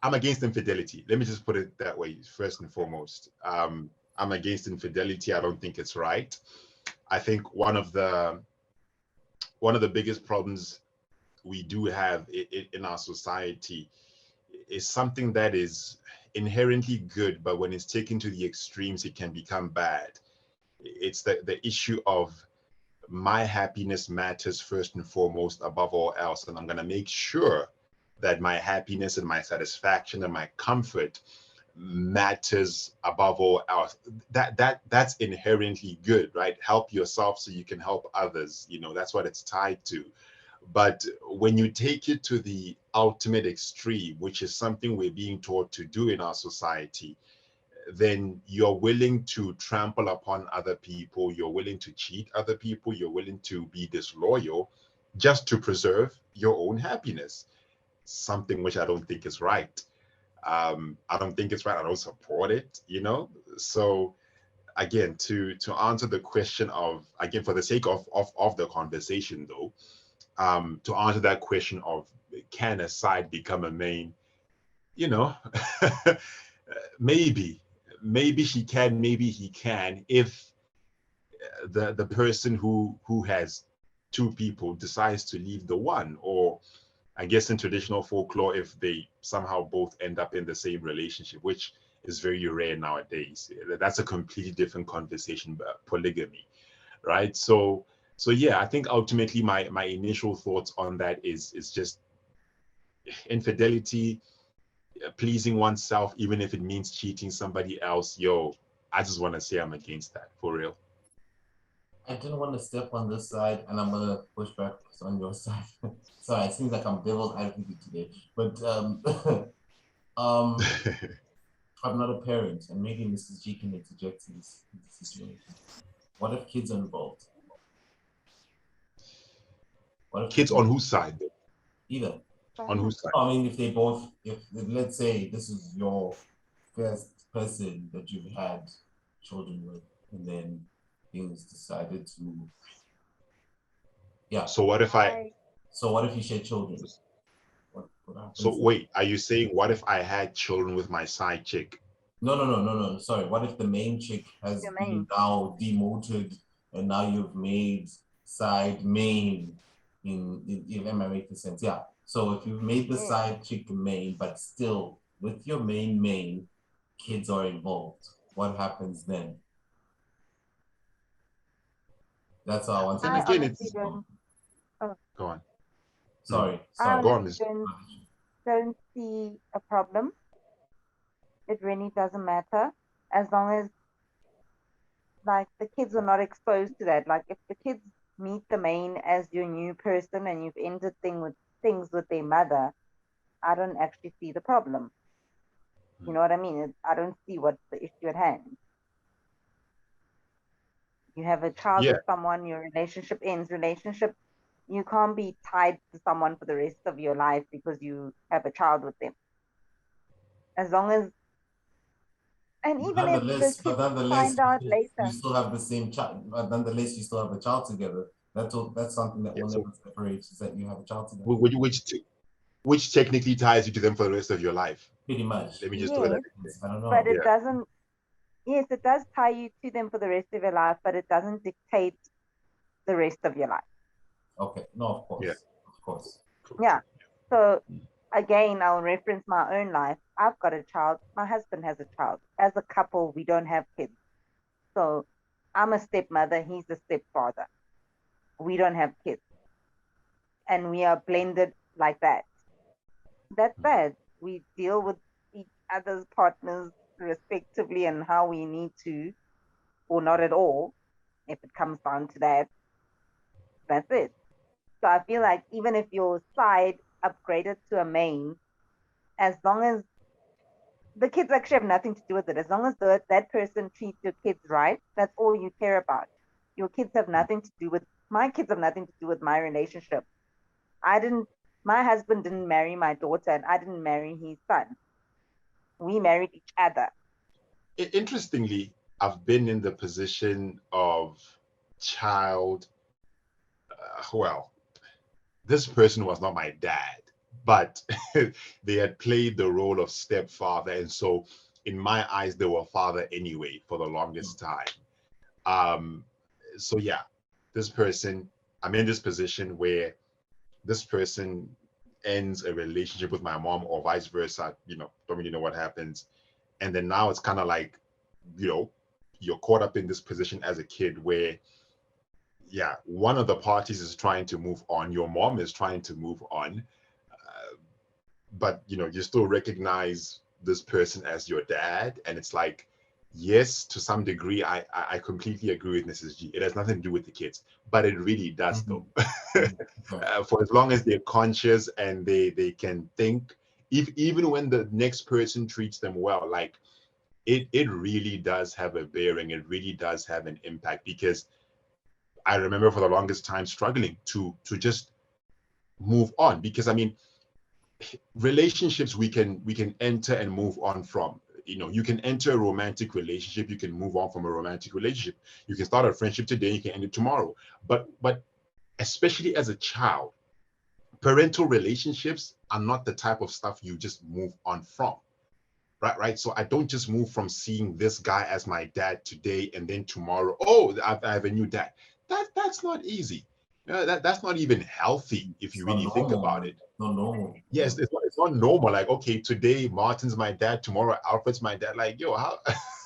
I'm against infidelity. Let me just put it that way. First and foremost, I'm against infidelity. I don't think it's right. I think one of the biggest problems we do have in our society is something that is inherently good, but when it's taken to the extremes, it can become bad. It's the issue of my happiness matters first and foremost above all else, and I'm going to make sure that my happiness and my satisfaction and my comfort matters above all else. That's inherently good, right? Help yourself so you can help others. That's what it's tied to. But when you take it to the ultimate extreme, which is something we're being taught to do in our society, then you're willing to trample upon other people, you're willing to cheat other people, you're willing to be disloyal just to preserve your own happiness. Something which I don't think is right. I don't think it's right. I don't support it, So again, to answer the question of, again, for the sake of the conversation though, to answer that question of can a side become a main, maybe she can, maybe he can, if the person who has two people decides to leave the one, or I guess in traditional folklore, if they somehow both end up in the same relationship, which is very rare nowadays. That's a completely different conversation about polygamy, right? So yeah, I think ultimately my initial thoughts on that is just infidelity, pleasing oneself, even if it means cheating somebody else. I just want to say I'm against that, for real. I didn't want to step on this side, and I'm gonna push back on your side. Sorry, it seems like I'm devil's advocate today, but um, I'm not a parent, and maybe Mrs. G can interject in this situation. What if kids are involved? What if Kids on whose side? either? On whose side? I mean, if they both, if let's say this is your first person that you've had children with, and then things decided to, yeah. So what if I? So what if you share children? What happens? So wait, are you saying what if I had children with my side chick? No. Sorry. What if the main chick has Your been main. now demoted, and now you've made side main? Am I making sense? Yeah. So if you've made the Yeah. side chick the main, but still with your main, kids are involved. What happens then? That's all I want to Then I know. again, honestly it's don't. go on. Sorry. I Go on, honestly Miss. don't see a problem. It really doesn't matter as long as like the kids are not exposed to that. Like if the kids meet the main as your new person and you've ended things with their mother, I don't actually see the problem. You know what I mean? I don't see what's the issue at hand. You have a child Yeah, with someone, your relationship ends. You can't be tied to someone for the rest of your life because you have a child with them. As long as, and even if the But kids nonetheless, find out you later, still have the same child. But nonetheless, you still have a child together. That's something that yeah. will So never separate. Is that you have a child together. which technically ties you to them for the rest of your life. Pretty much. Let me just throw that yes, in there. I don't but know. it Yeah. doesn't, yes, it does tie you to them for the rest of your life, but it doesn't dictate the rest of your life. Okay. No, of course. Yeah. Of course. Cool. Yeah. So again, I'll reference my own life. I've got a child. My husband has a child. As a couple, we don't have kids. So I'm a stepmother. He's a stepfather. We don't have kids. And we are blended like that. That's bad. We deal with each other's partners respectively and how we need to, or not at all, if it comes down to that. That's it. So I feel like even if your side upgraded to a main, as long as the kids actually have nothing to do with it, as long as that person treats your kids right, that's all you care about. Your kids have nothing to do with my kids have nothing to do with my relationship. I didn't My husband didn't marry my daughter and I didn't marry his son. We married each other. Interestingly, I've been in the position of child. Well, this person was not my dad, but they had played the role of stepfather, and so in my eyes, they were father anyway for the longest time. Um, so yeah, this person, I'm in this position where this person ends a relationship with my mom or vice versa, don't really know what happens. And then now it's kind of like, you're caught up in this position as a kid where, yeah, one of the parties is trying to move on, your mom is trying to move on, but you still recognize this person as your dad. And it's like, yes, to some degree, I completely agree with Mrs. G. It has nothing to do with the kids, but it really does though. For as long as they're conscious and they can think, even when the next person treats them well, like it really does have a bearing. It really does have an impact, because I remember for the longest time struggling to just move on, because I mean, relationships we can enter and move on from. You can enter a romantic relationship, you can move on from a romantic relationship, you can start a friendship today, you can end it tomorrow. But especially as a child, parental relationships are not the type of stuff you just move on from. Right. So I don't just move from seeing this guy as my dad today and then tomorrow, oh, I have a new dad. That's not easy. That's not even healthy if you It's not really think normal, about man. it. Not normal. Yes, it's not normal. Like, okay, today Martin's my dad, tomorrow Alfred's my dad. Like, yo, how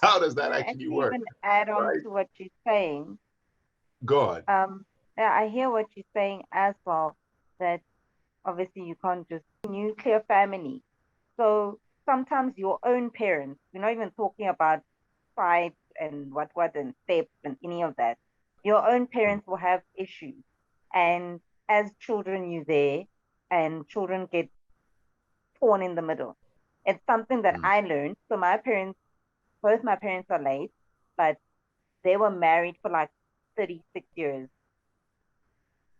how does that Can I actually actually work? even add on Right? to what you're saying? God. Yeah, I hear what you're saying as well, that obviously you can't just nuclear family. So sometimes your own parents, we're not even talking about sides and what and steps and any of that. Your own parents will have issues. And as children, you're there, and children get torn in the middle. It's something that I learned. So my parents, both my parents are late, but they were married for like 36 years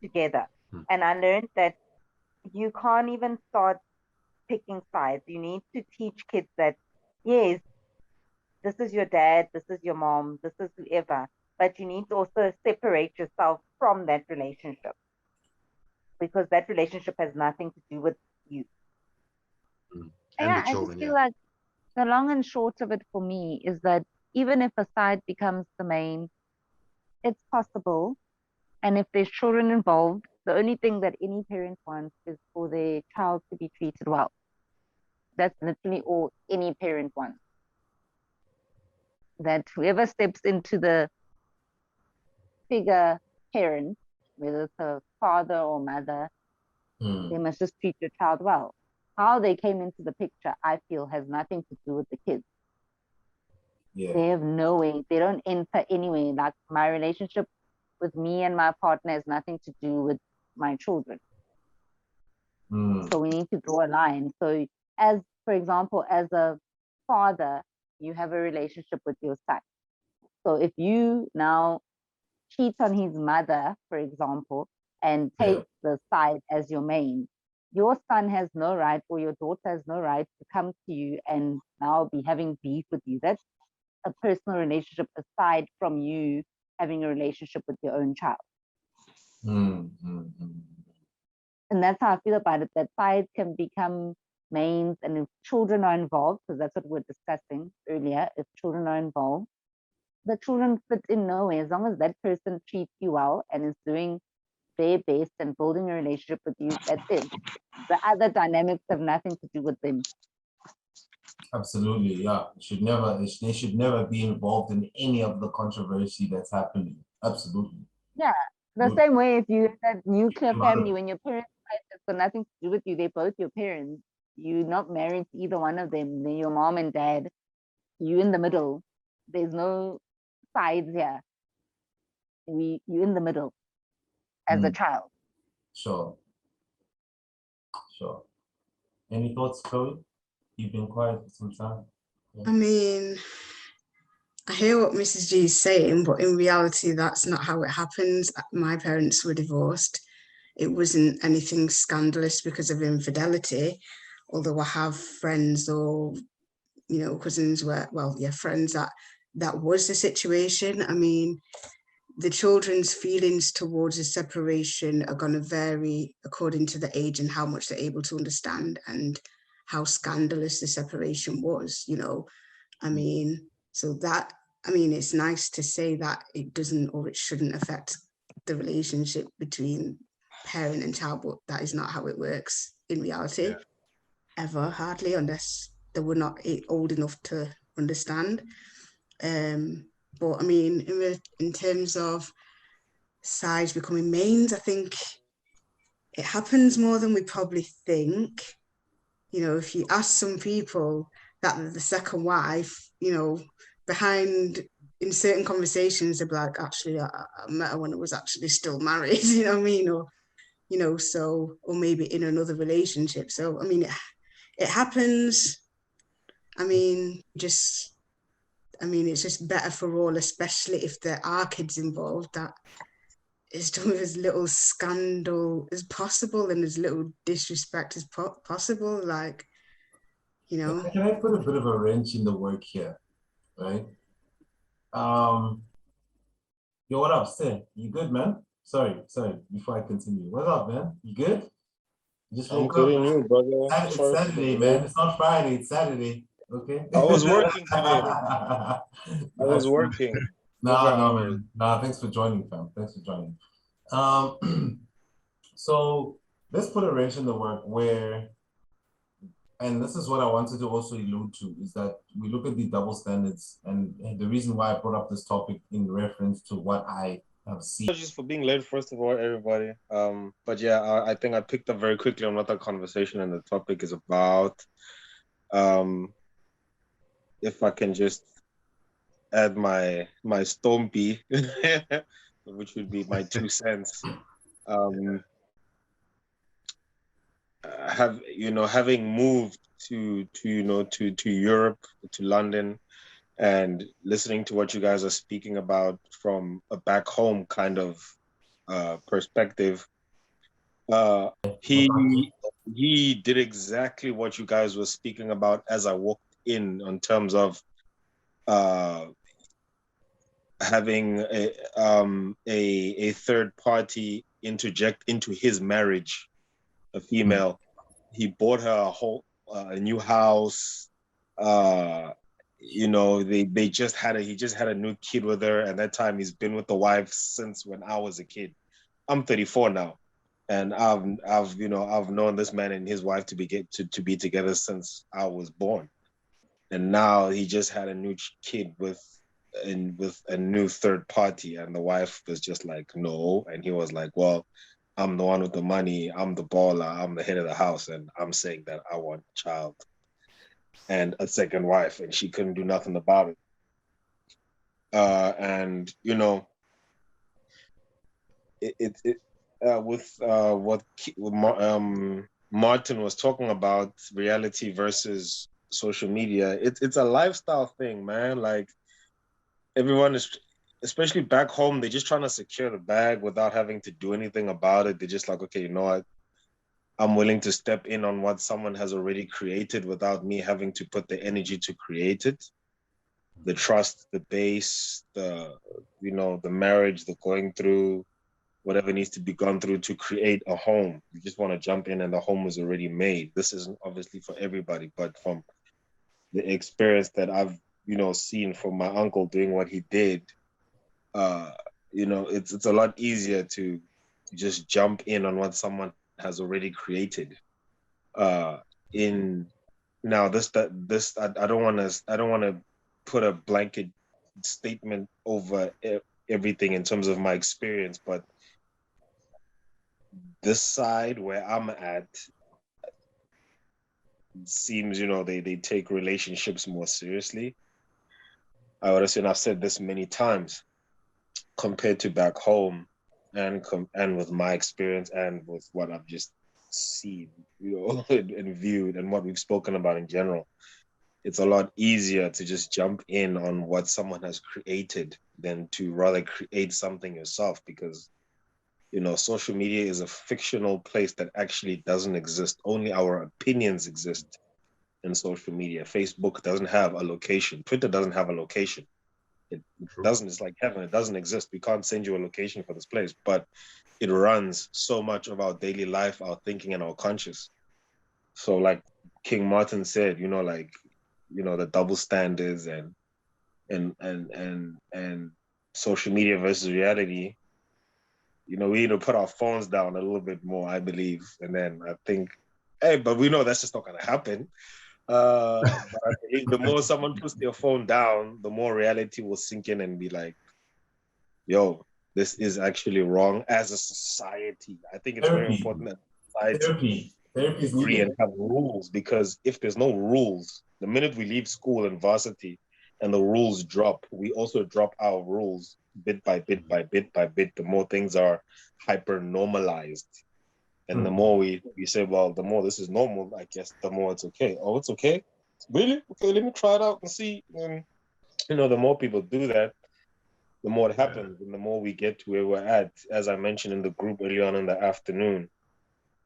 together. And I learned that you can't even start picking sides. You need to teach kids that, yes, this is your dad, this is your mom, this is whoever, but you need to also separate yourself from that relationship because that relationship has nothing to do with you. And Yeah, the I children, just feel yeah. like the long and short of it for me is that even if a side becomes the main, it's possible. And if there's children involved, the only thing that any parent wants is for their child to be treated well. That's literally all any parent wants. That whoever steps into the figure parent, whether it's a father or mother, they must just treat your child well. How they came into the picture, I feel, has nothing to do with the kids. Yeah. They have no way, they don't enter anyway. Like my relationship with me and my partner has nothing to do with my children. So we need to draw a line. So as, for example, as a father, you have a relationship with your son. So if you now cheat on his mother, for example, and take the side as your main, your son has no right, or your daughter has no right to come to you and now be having beef with you. That's a personal relationship aside from you having a relationship with your own child. And that's how I feel about it, that sides can become mains, and if children are involved, because that's what we were discussing earlier, if children are involved, the children fit in no way. As long as that person treats you well and is doing their best and building a relationship with you, that's it. The other dynamics have nothing to do with them. Absolutely, yeah. They should never be involved in any of the controversy that's happening. Absolutely. Yeah. The Good. same way if you have that nuclear Lot of- family, when your parents fight, it's got nothing to do with you. They're both your parents. You're not married to either one of them. They're your mom and dad. You in the middle. There's no sides here. You in the middle as a child. Sure. Sure. Any thoughts, Chloe? You've been quiet for some time. I mean, I hear what Mrs. G is saying, but in reality, that's not how it happens. My parents were divorced. It wasn't anything scandalous because of infidelity, although I have friends or, cousins friends that was the situation. I mean, the children's feelings towards a separation are going to vary according to the age and how much they're able to understand and how scandalous the separation was, I mean, so that, it's nice to say that it doesn't or it shouldn't affect the relationship between parent and child, but that is not how it works in reality, ever, hardly, unless they were not old enough to understand. But I mean, in terms of sides becoming mains, I think it happens more than we probably think. If you ask some people that they're the second wife, behind in certain conversations, they'll be like, actually, I met her when I was actually still married, you know what I mean? Or, or maybe in another relationship. So, I mean, it happens. I mean, it's just better for all, especially if there are kids involved, that it's done with as little scandal as possible and as little disrespect as possible. Like, Can I put a bit of a wrench in the work here, right? Yo, what up, Stan? You good, man? Sorry. Before I continue, what's up, man? You good? You just I'm woke good up. and you, brother. It's Sorry for Saturday, the man. delay. It's not Friday. It's Saturday. Okay. I was working today. I was That's working no, over no, hours. man. No, thanks for joining, fam. Thanks for joining. So let's put a wrench in the work where, and this is what I wanted to also allude to, is that we look at the double standards, and the reason why I brought up this topic in reference to what I have seen. Apologies for being late, first of all, everybody. But yeah, I think I picked up very quickly on what the conversation and the topic is about. If I can just add my stompy which would be my 2 cents. Having moved to Europe, to London, and listening to what you guys are speaking about from a back home kind of perspective, he did exactly what you guys were speaking about as I walked in terms of having a third party interject into his marriage, a female. He bought her a new house. He just had a new kid with her, and that time he's been with the wife since when I was a kid. I'm 34 now, and I've known this man and his wife to be together since I was born, and now he just had a new kid with a new third party, and the wife was just like, no, and he was like, well, I'm the one with the money, I'm the baller, I'm the head of the house, and I'm saying that I want a child and a second wife, and she couldn't do nothing about it. With what Martin was talking about, reality versus social media, it's a lifestyle thing, man. Like, everyone is, especially back home, they're just trying to secure the bag without having to do anything about it. They're just like, okay, you know what? I'm willing to step in on what someone has already created without me having to put the energy to create it. The trust, the base, the marriage, the going through whatever needs to be gone through to create a home. You just want to jump in and the home is already made. This isn't obviously for everybody, but from the experience that I've seen from my uncle doing what he did, it's a lot easier to just jump in on what someone has already created. I don't want to put a blanket statement over everything in terms of my experience, but this side where I'm at seems, they take relationships more seriously. I would assume I've said this many times compared to back home, and with my experience and with what I've just seen, and viewed, and what we've spoken about in general. It's a lot easier to just jump in on what someone has created than to rather create something yourself, because social media is a fictional place that actually doesn't exist. Only our opinions exist in social media. Facebook doesn't have a location. Twitter doesn't have a location. It doesn't. It's like heaven. It doesn't exist. We can't send you a location for this place, but it runs so much of our daily life, our thinking, and our conscious. So, like King Martin said, the double standards and social media versus reality. We need to put our phones down a little bit more, I believe, and then I think, but we know that's just not gonna happen. But I believe the more someone puts their phone down, the more reality will sink in and be like, yo, this is actually wrong as a society. I think it's very important that society agree and have rules, because if there's no rules, the minute we leave school and varsity and the rules drop, we also drop our rules bit by bit by bit by bit. The more things are hyper normalized. And the more we say, well, the more this is normal, I guess, the more it's okay. Oh, it's okay? Really? Okay, let me try it out and see. And, the more people do that, the more it happens, and the more we get to where we're at, as I mentioned in the group early on in the afternoon.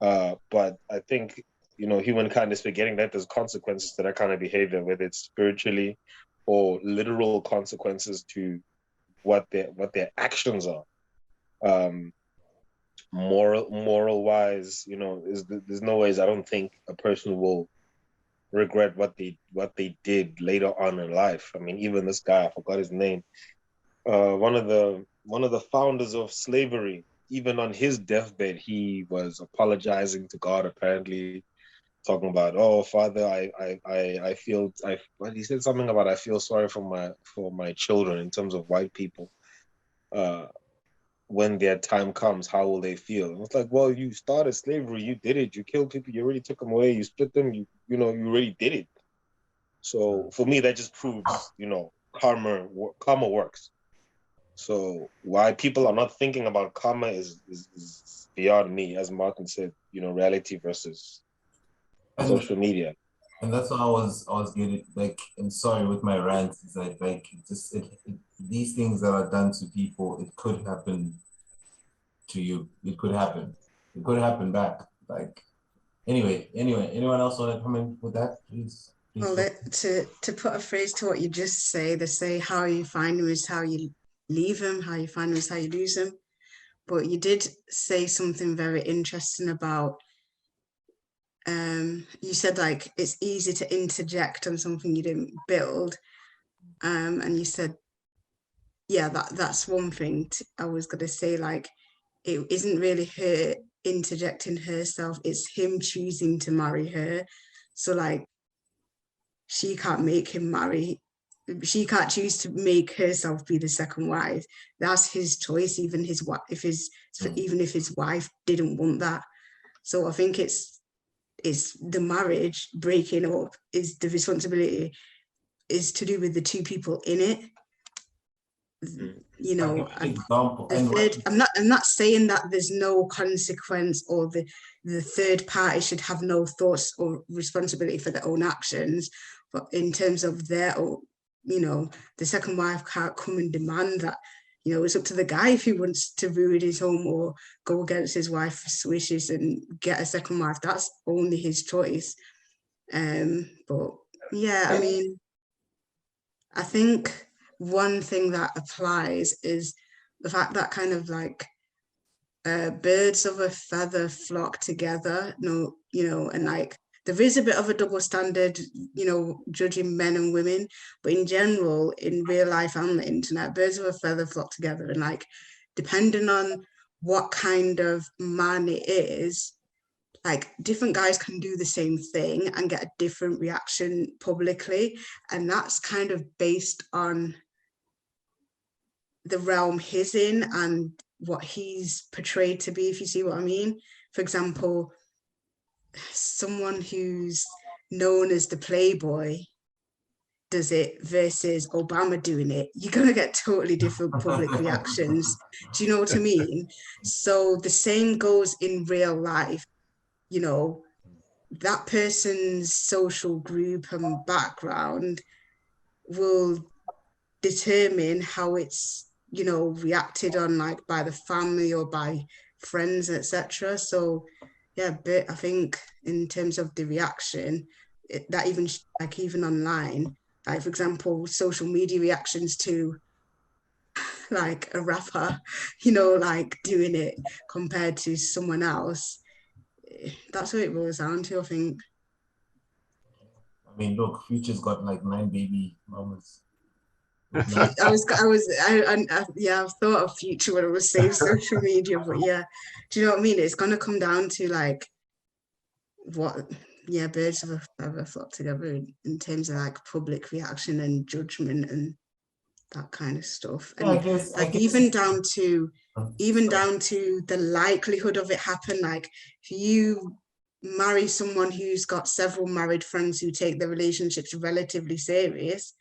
But I think, humankind is forgetting that there's consequences to that kind of behavior, whether it's spiritually or literal consequences to what their actions are. Moral wise, there's no ways I don't think a person will regret what they did later on in life. I mean, even this guy, I forgot his name, one of the founders of slavery, even on his deathbed, he was apologizing to God, apparently, talking about, oh, Father, I feel, he said something about, I feel sorry for my children, in terms of white people. When their time comes, how will they feel? And it's like, well, you started slavery, you did it, you killed people, you already took them away, you split them, you already did it. So for me, that just proves, karma works. So why people are not thinking about karma is beyond me. As Martin said, you know, reality versus social media. And that's what I was getting, like, and sorry with my rants, is that like these things that are done to people, it could happen to you. It could happen. It could happen back. Like, anyway, anyone else want to come in with that, please? Well, to put a phrase to what you just say, they say how you find him is how you leave him, how you find him is how you lose him. But you did say something very interesting about, you said like it's easy to interject on something you didn't build. And you said, yeah, that's one thing I was going to say, like, it isn't really her interjecting herself, it's him choosing to marry her. So like, she can't make him marry. She can't choose to make herself be the second wife. That's his choice, even his wife, even if his wife didn't want that. So I think it's the marriage breaking up is the responsibility is to do with the two people in it. You know, I'm not saying that there's no consequence or the third party should have no thoughts or responsibility for their own actions, but in terms of their own, you know, the second wife can't come and demand that. You know, it's up to the guy if he wants to ruin his home or go against his wife's wishes and get a second wife. That's only his choice. But yeah, I mean, I think one thing that applies is the fact that kind of like birds of a feather flock together, you know, and like there is a bit of a double standard, you know, judging men and women, but in general, in real life and the internet, birds of a feather flock together. And like, depending on what kind of man it is, like different guys can do the same thing and get a different reaction publicly. And that's kind of based on the realm he's in and what he's portrayed to be, if you see what I mean. For example, someone who's known as the playboy does it versus Obama doing it, you're going to get totally different public reactions. Do you know what I mean? So the same goes in real life. You know, that person's social group and background will determine how it's, you know, reacted on, like by the family or by friends, etc. So yeah, but I think in terms of the reaction, that even like even online, like for example, social media reactions to like a rapper, you know, like doing it compared to someone else, that's what it boils down to, I think. I mean, look, Future's got like 9 baby mamas. Yeah, I've thought of Future when I was saying social media, but yeah, do you know what I mean? It's gonna come down to like what, yeah, birds of a feather flock together in terms of like public reaction and judgment and that kind of stuff. And I guess even down to the likelihood of it happen. Like if you marry someone who's got several married friends who take their relationships relatively serious,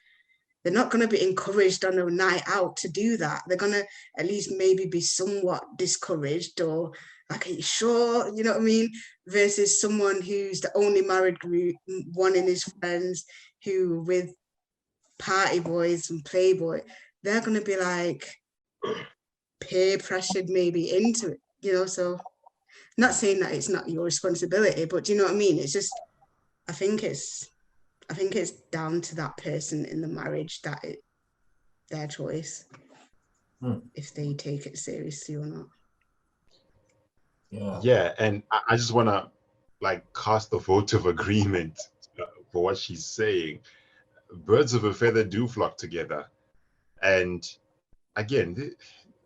they're not going to be encouraged on a night out to do that. They're going to at least maybe be somewhat discouraged or like, are you sure? You know what I mean? Versus someone who's the only married group, one in his friends who with party boys and playboy, they're going to be like peer pressured maybe into it, you know? So I'm not saying that it's not your responsibility, but do you know what I mean? It's just, I think it's down to that person in the marriage that their choice, if they take it seriously or not. Yeah, and I just want to like cast a vote of agreement for what she's saying. Birds of a feather do flock together. And again,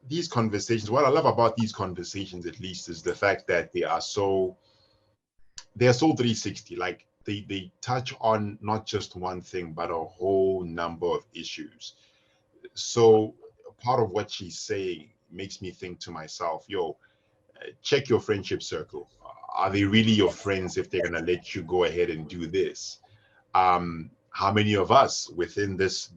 these conversations, what I love about these conversations at least is the fact that they are so 360. Like they touch on not just one thing, but a whole number of issues. So part of what she's saying makes me think to myself, check your friendship circle. Are they really your friends if they're going to let you go ahead and do this? How many of us within this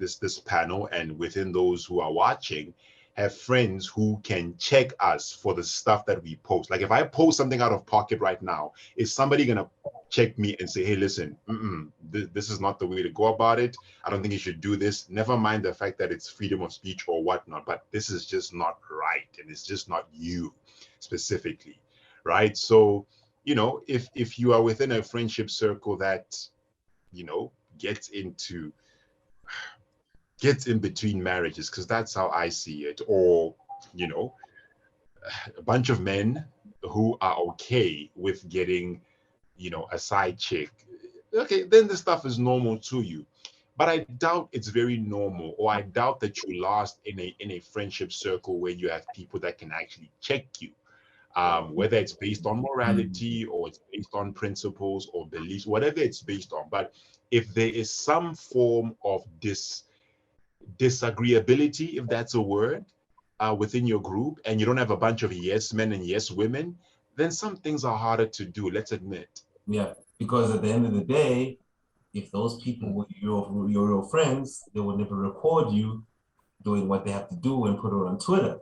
panel and within those who are watching have friends who can check us for the stuff that we post. Like if I post something out of pocket right now, is somebody gonna check me and say, hey, listen, this is not the way to go about it. I don't think you should do this. Never mind the fact that it's freedom of speech or whatnot, but this is just not right. And it's just not you specifically, right? So, you know, if you are within a friendship circle that, you know, gets in between marriages, because that's how I see it, or, you know, a bunch of men who are okay with getting, you know, a side chick, okay, then the stuff is normal to you. But I doubt it's very normal, or I doubt that you last in a friendship circle where you have people that can actually check you, whether it's based on morality or it's based on principles or beliefs, whatever it's based on. But if there is some form of disagreeability, if that's a word, within your group, and you don't have a bunch of yes men and yes women, then some things are harder to do, let's admit. Yeah, because at the end of the day, if those people were your friends, they would never record you doing what they have to do and put it on Twitter.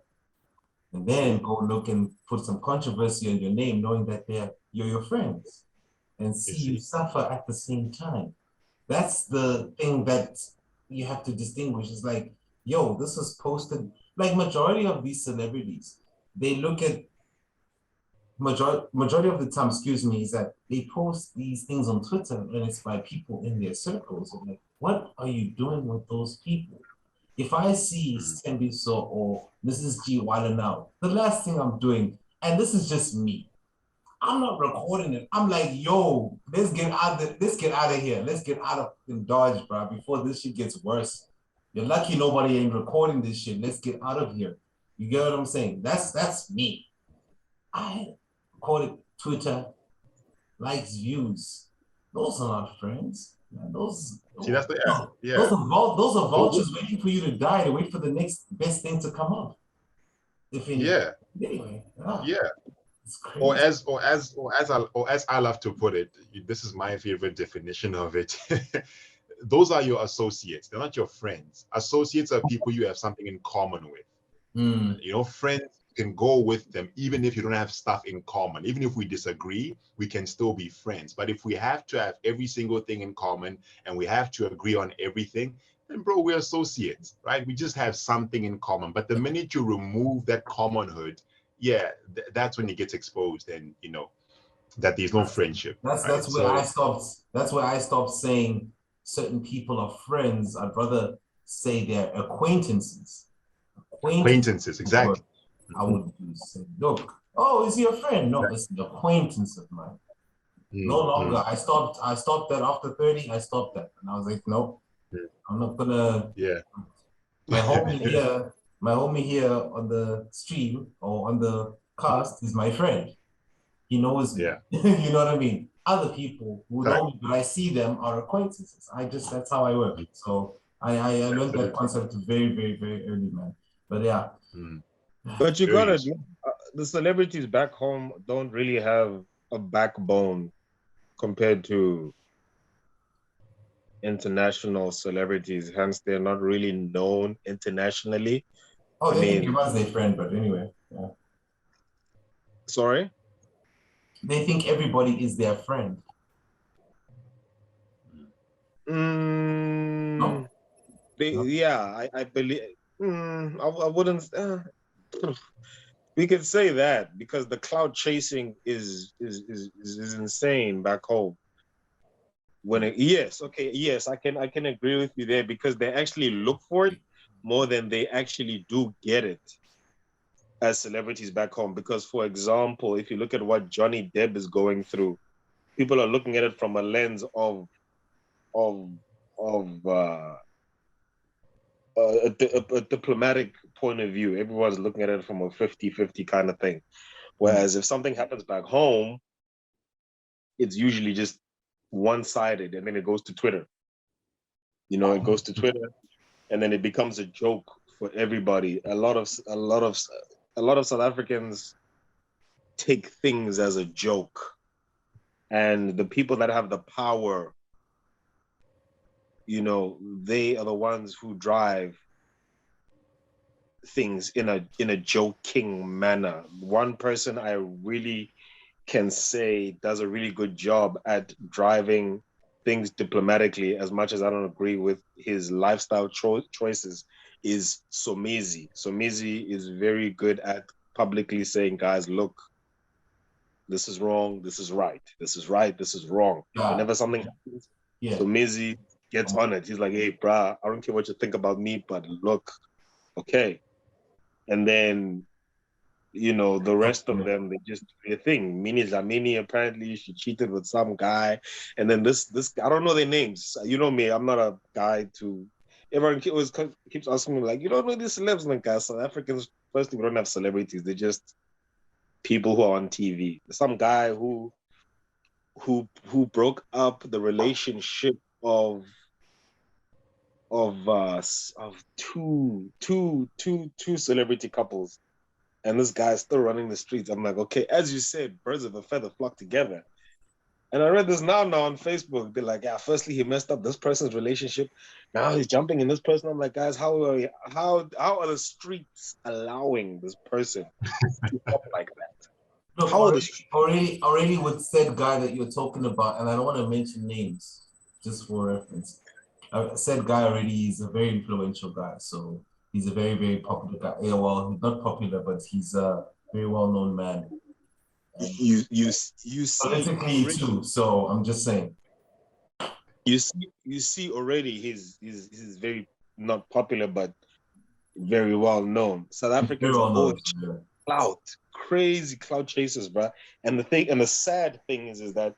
And then go look and put some controversy on your name, knowing that you're your friends, and see you suffer at the same time. That's the thing that you have to distinguish. It's like, yo, this was posted. Like majority of these celebrities, they look at majority of the time, excuse me, is that they post these things on Twitter and it's by people in their circles. I'm like, what are you doing with those people? If I see Stembiso or Mrs. G wilding out, the last thing I'm doing, and this is just me, I'm not recording it. I'm like, yo, let's get out of here. Let's get out of Dodge, bro, before this shit gets worse. You're lucky nobody ain't recording this shit. Let's get out of here. You get what I'm saying? That's me. I call it Twitter, likes, views. Those are not friends. Man, those are vultures waiting for you to die to wait for the next best thing to come up. Anyway. Or as I love to put it, this is my favorite definition of it. Those are your associates. They're not your friends. Associates are people you have something in common with. You know, friends can go with them even if you don't have stuff in common. Even if we disagree, we can still be friends. But if we have to have every single thing in common and we have to agree on everything, then bro, we're associates, right? We just have something in common. But the minute you remove that commonhood, that's when it gets exposed, and you know that there's no friendship. That's where I stopped saying certain people are friends. I'd rather say they're acquaintances. Acquaintances, exactly. I would say, look, oh, is he a friend? No, it's an acquaintance of mine. No longer. I stopped that after 30. I stopped that, and I was like, no, I'm not gonna. My homie here on the stream or on the cast is my friend. He knows me. You know what I mean? Other people who know me, but I see them are acquaintances. That's how I work. So I learned that concept very, very, very early, man. But yeah. But you gotta, the celebrities back home don't really have a backbone compared to international celebrities. Hence, they're not really known internationally. Oh, they think everyone's their friend, but anyway. Yeah. Sorry? They think everybody is their friend. No. Yeah, I believe. I wouldn't. We could say that because the cloud chasing is insane back home. Yes, I can agree with you there because they actually look for it more than they actually do get it as celebrities back home. Because, for example, if you look at what Johnny Depp is going through, people are looking at it from a lens of a diplomatic point of view. Everyone's looking at it from a 50-50 kind of thing. Whereas if something happens back home, it's usually just one-sided, and then it goes to Twitter. You know, it goes to Twitter, and then it becomes a joke for everybody. A lot of South Africans take things as a joke, and the people that have the power, you know, they are the ones who drive things in a joking manner. One person I really can say does a really good job at driving things diplomatically, as much as I don't agree with his lifestyle choices, is Somizi. Somizi is very good at publicly saying, guys, look, this is wrong, this is right, this is right, this is wrong. Yeah. Whenever something happens, Somizi gets on it. He's like, hey, brah, I don't care what you think about me, but look, okay. And then, you know, the rest of them, they just do their thing. Mini Zamini, apparently she cheated with some guy. And then this I don't know their names. You know me, I'm not a guy to, everyone keeps asking me, like, you don't know these celebs, like, guys. South Africans, firstly, we don't have celebrities. They're just people who are on TV. Some guy who broke up the relationship of two celebrity couples, and this guy's still running the streets. I'm like, okay, as you said, birds of a feather flock together. And I read this now on Facebook. They're like, yeah, firstly he messed up this person's relationship. Now he's jumping in this person. I'm like, guys, how are the streets allowing this person to talk like that? Look, already with said guy that you're talking about, and I don't want to mention names, just for reference. Said guy already is a very influential guy, so he's a very, very popular guy. Yeah, well, he's not popular, but he's a very well-known man. You see politically too, so I'm just saying. You see already he's very not popular, but very well known. South Africans are always clout, crazy clout chasers, bro. And the sad thing is that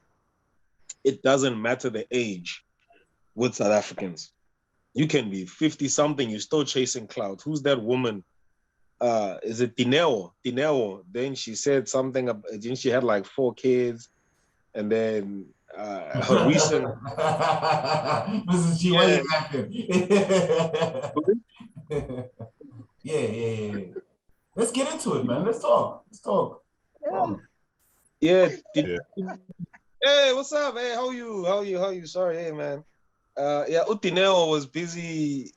it doesn't matter the age with South Africans. You can be 50 something, you're still chasing clout. Who's that woman? Is it Dineo? Then she said something about, then she had like 4 kids, and then her recent Mrs. G, why you laughing? Yeah. Let's get into it, man. Let's talk. Yeah. Hey, what's up? Hey, how are you? Sorry, hey, man. Utineo was busy.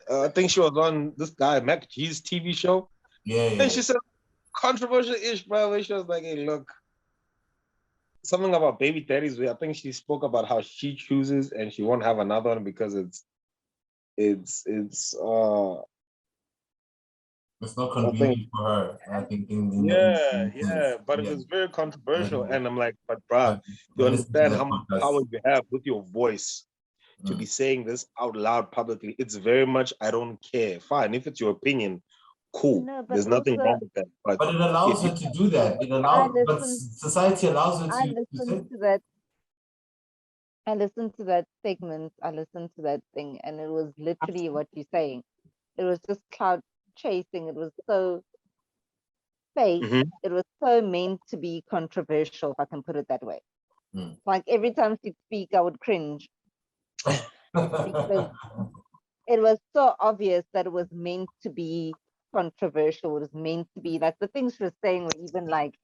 I think she was on this guy Mac G's TV show. Yeah. And she said controversial-ish, bro. Where she was like, "Hey, look, something about baby daddies." I think she spoke about how she chooses and she won't have another one because it's not convenient for her. I think. But it was very controversial, and I'm like, but bro, you understand how much power you have with your voice to be saying this out loud publicly. It's very much, I don't care. Fine, if it's your opinion, cool. No, there's nothing wrong with that. But it allows her to do that. But society allows her to say that. I listened to that segment. I listened to that thing, and it was literally what you're saying. It was just cloud chasing. It was so fake. It was so meant to be controversial, if I can put it that way. Like every time she'd speak, I would cringe. Because it was so obvious that it was meant to be controversial. It was meant to be like the things she was saying were even like,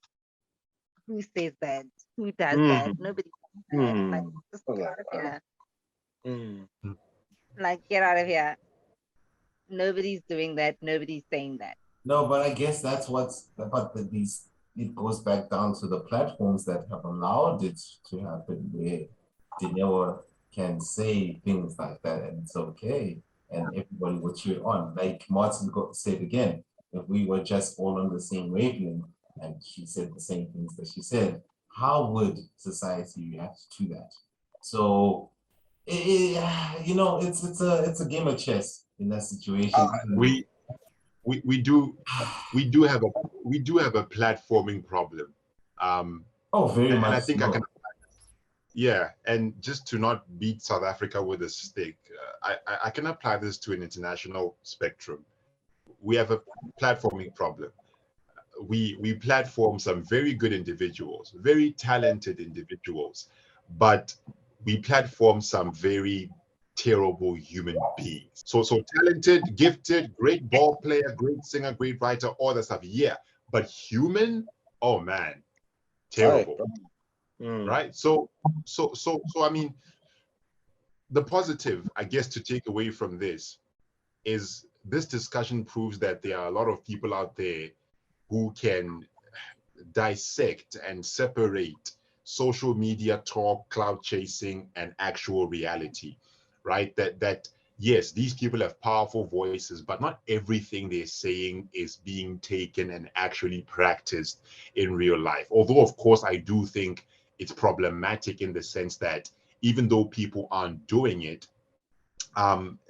who says that? Who does that? Nobody does that. Like, just get out of here. Like, get out of here. Nobody's doing that. Nobody's saying that. No, but I guess that's it goes back down to the platforms that have allowed it to happen, where Dineo can say things like that and it's okay, and everybody will cheer on. Like Martin said again, if we were just all on the same wavelength and she said the same things that she said, how would society react to that? So, it's a game of chess in that situation. We do have a platforming problem. Very much. And I think I can. Yeah, and just to not beat South Africa with a stick, I can apply this to an international spectrum. We have a platforming problem. We platform some very good individuals, very talented individuals, but we platform some very terrible human beings. So talented, gifted, great ball player, great singer, great writer, all that stuff. Yeah, but human, oh man, terrible. Right? So I mean, the positive, I guess, to take away from this is this discussion proves that there are a lot of people out there who can dissect and separate social media talk, cloud chasing, and actual reality, right? That yes, these people have powerful voices, but not everything they're saying is being taken and actually practiced in real life. Although, of course, I do think it's problematic in the sense that even though people aren't doing it,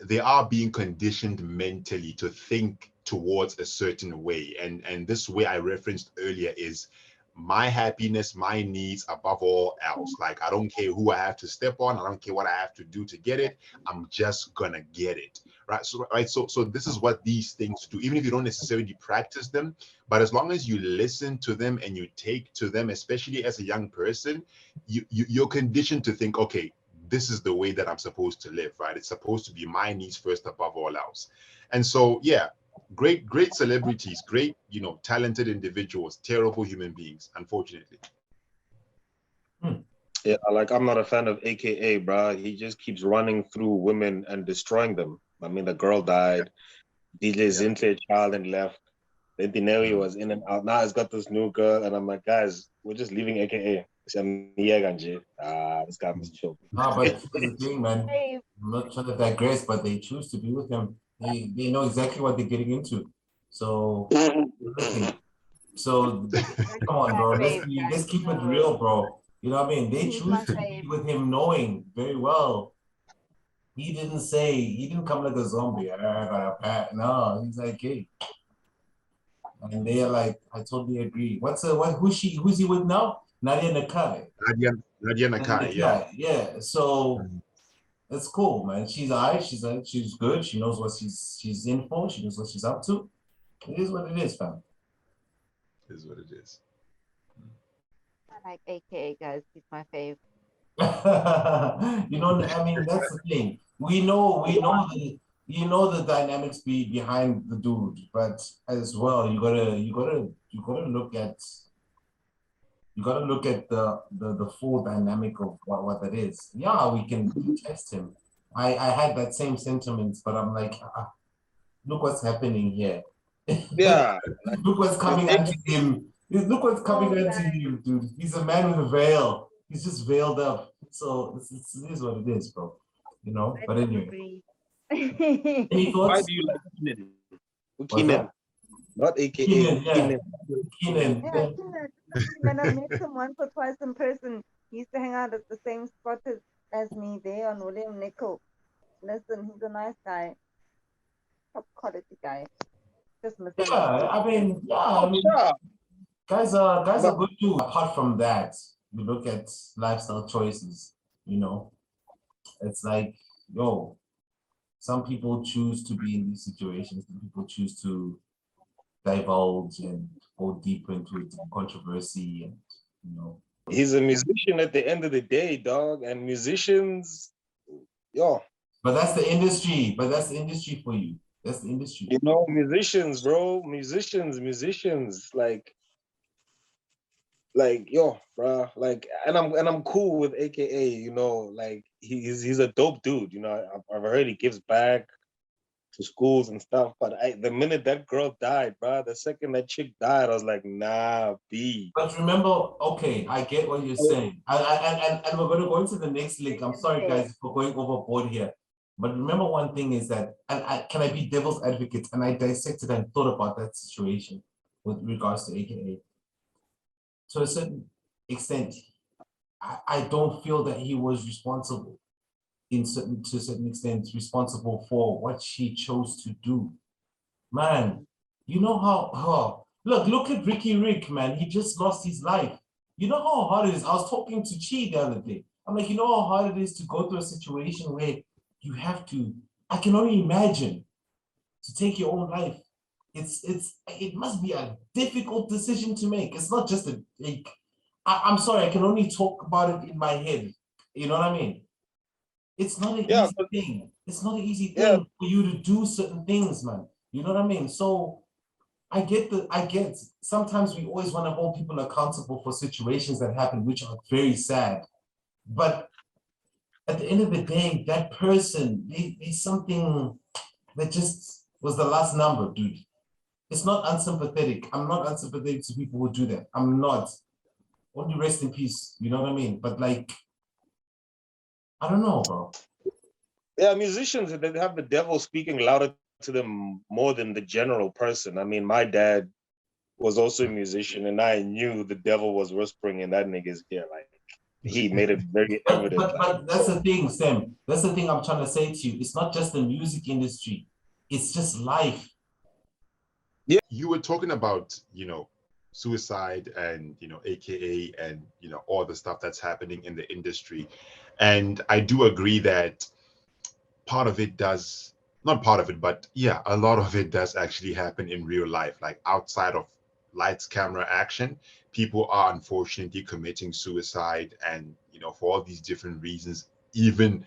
they are being conditioned mentally to think towards a certain way. And this way I referenced earlier is my happiness, my needs above all else. Like, I don't care who I have to step on. I don't care what I have to do to get it. I'm just gonna get it. Right. So this is what these things do, even if you don't necessarily practice them, but as long as you listen to them and you take to them, especially as a young person, you're conditioned to think, okay, this is the way that I'm supposed to live, right? It's supposed to be my needs first above all else. And so, yeah, great celebrities, great, talented individuals, terrible human beings, unfortunately. Yeah, like, I'm not a fan of AKA, bro. He just keeps running through women and destroying them. I mean, the girl died, DJ Zintle child and left. Then Dinelli was in and out. Now he's got this new girl, and I'm like, guys, we're just leaving AKA. This guy must chill. No, but here's the thing, man. I'm not trying to digress, but they choose to be with him. They know exactly what they're getting into. So, come on, bro. Let's keep it real, bro. You know what I mean? They choose to be with him knowing very well. He didn't come like a zombie. I got a pat. No, he's like, hey. And they are like, I totally agree. Who's he with now? Nadia Nakai. Nadia Nakai, yeah. Yeah. So it's cool, man. She's alright. She's good. She knows what she's in for. She knows what she's up to. It is what it is, fam. It is what it is. I like AKA, guys. He's my fave. I mean, that's the thing. We know the dynamics behind the dude, but as well, you gotta look at the full dynamic of what that is. Yeah, we can test him. I had that same sentiments, but I'm like, look what's happening here. Yeah. Look what's coming onto him. Look what's coming onto him, dude. He's a man with a veil. He's just veiled up. So it is what it is, bro. But anyway. Any thoughts? Why do you like Keenan? Keenan. Not AKA. Keenan. Keenan. Yeah, when I met him once or twice in person, he used to hang out at the same spot as me there on William Nicol. Listen, he's a nice guy. Top quality guy. Just missing. Guys are good too. Apart from that, you look at lifestyle choices, it's like, some people choose to be in these situations, some people choose to divulge and go deep into controversy and He's a musician at the end of the day, dog, and musicians, But that's the industry. For you. That's the industry. Musicians, bro. Musicians, bro. And I'm cool with AKA, like he's a dope dude. I've heard he gives back to schools and stuff. But the minute that girl died, bro, the second that chick died, I was like, nah, B. But remember, okay, I get what you're saying. And we're going to go into the next link. I'm sorry, guys, for going overboard here. But remember one thing is that, can I be devil's advocate? And I dissected and thought about that situation with regards to AKA. To a certain extent, I don't feel that he was responsible to a certain extent, responsible for what she chose to do. Man, you know how look at Ricky Rick, man. He just lost his life. You know how hard it is. I was talking to Chi the other day. I'm like, you know how hard it is to go through a situation where you have to, I can only imagine, to take your own life. It must be a difficult decision to make. It's not just I'm sorry, I can only talk about it in my head. You know what I mean? It's not an easy thing. It's not an easy thing for you to do certain things, man. You know what I mean? So I get sometimes we always want to hold people accountable for situations that happen, which are very sad. But at the end of the day, that person, there's something that just was the last number, dude. It's not unsympathetic. I'm not unsympathetic to people who do that. I'm not. Only rest in peace. You know what I mean? But like, I don't know, bro. Yeah, musicians, they have the devil speaking louder to them more than the general person. I mean, my dad was also a musician, and I knew the devil was whispering in that nigga's ear. Like, he made it very evident. But that's the thing, Sam. That's the thing I'm trying to say to you. It's not just the music industry. It's just life. Yeah, you were talking about, suicide and, AKA and, all the stuff that's happening in the industry. And I do agree that part of it does, not part of it, but yeah, a lot of it does actually happen in real life, like outside of lights, camera, action. People are unfortunately committing suicide and, for all these different reasons, even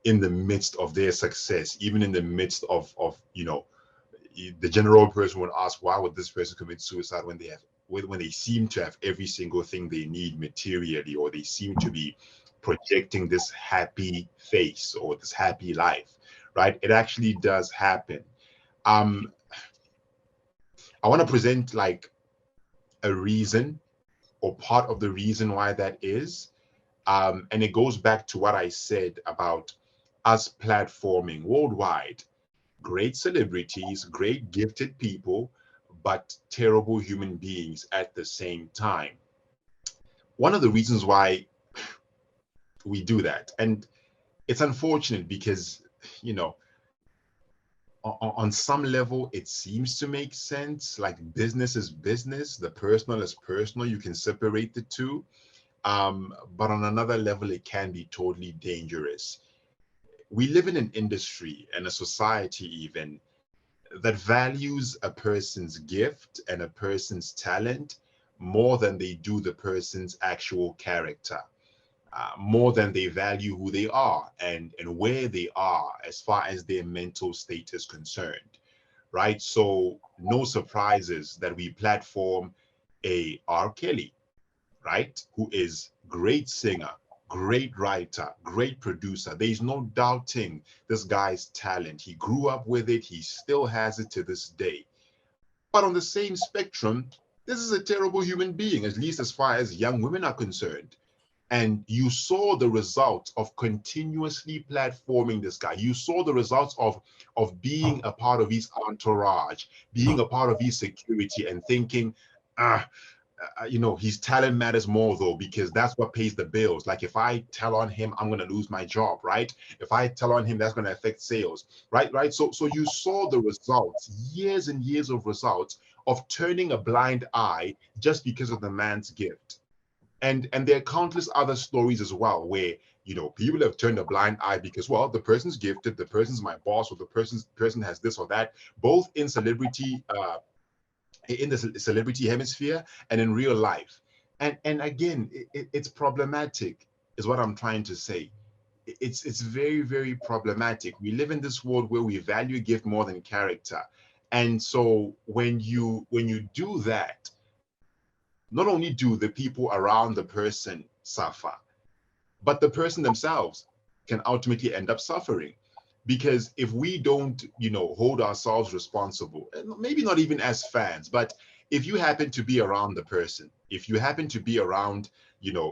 in the midst of their success, even in the midst of the general person would ask, why would this person commit suicide when they seem to have every single thing they need materially, or they seem to be projecting this happy face or this happy life, right? It actually does happen. I want to present like a reason or part of the reason why that is. And it goes back to what I said about us platforming worldwide. Great celebrities, great gifted people, but terrible human beings at the same time. One of the reasons why we do that, and it's unfortunate because, on some level, it seems to make sense. Like, business is business, the personal is personal. You can separate the two. But on another level, it can be totally dangerous. We live in an industry and a society even that values a person's gift and a person's talent more than they do the person's actual character, more than they value who they are and where they are as far as their mental state is concerned, right? So no surprises that we platform a R. Kelly, right, who is great singer, great writer, great producer. There's no doubting this guy's talent. He grew up with it. He still has it to this day. But on the same spectrum, this is a terrible human being, at least as far as young women are concerned. And you saw the results of continuously platforming this guy. You saw the results of being a part of his entourage, being a part of his security, and thinking, his talent matters more though, because that's what pays the bills. Like, if I tell on him, I'm going to lose my job, right? If I tell on him, that's going to affect sales, right? So you saw the results, years and years of results of turning a blind eye just because of the man's gift. And there are countless other stories as well where, people have turned a blind eye because, well, the person's gifted, the person's my boss, or the person has this or that, both in celebrity, in the celebrity hemisphere and in real life. And again, it's problematic, is what I'm trying to say. It's very, very problematic. We live in this world where we value gift more than character. And so when you do that, not only do the people around the person suffer, but the person themselves can ultimately end up suffering. Because if we don't, hold ourselves responsible, and maybe not even as fans, but if you happen to be around the person, if you happen to be around,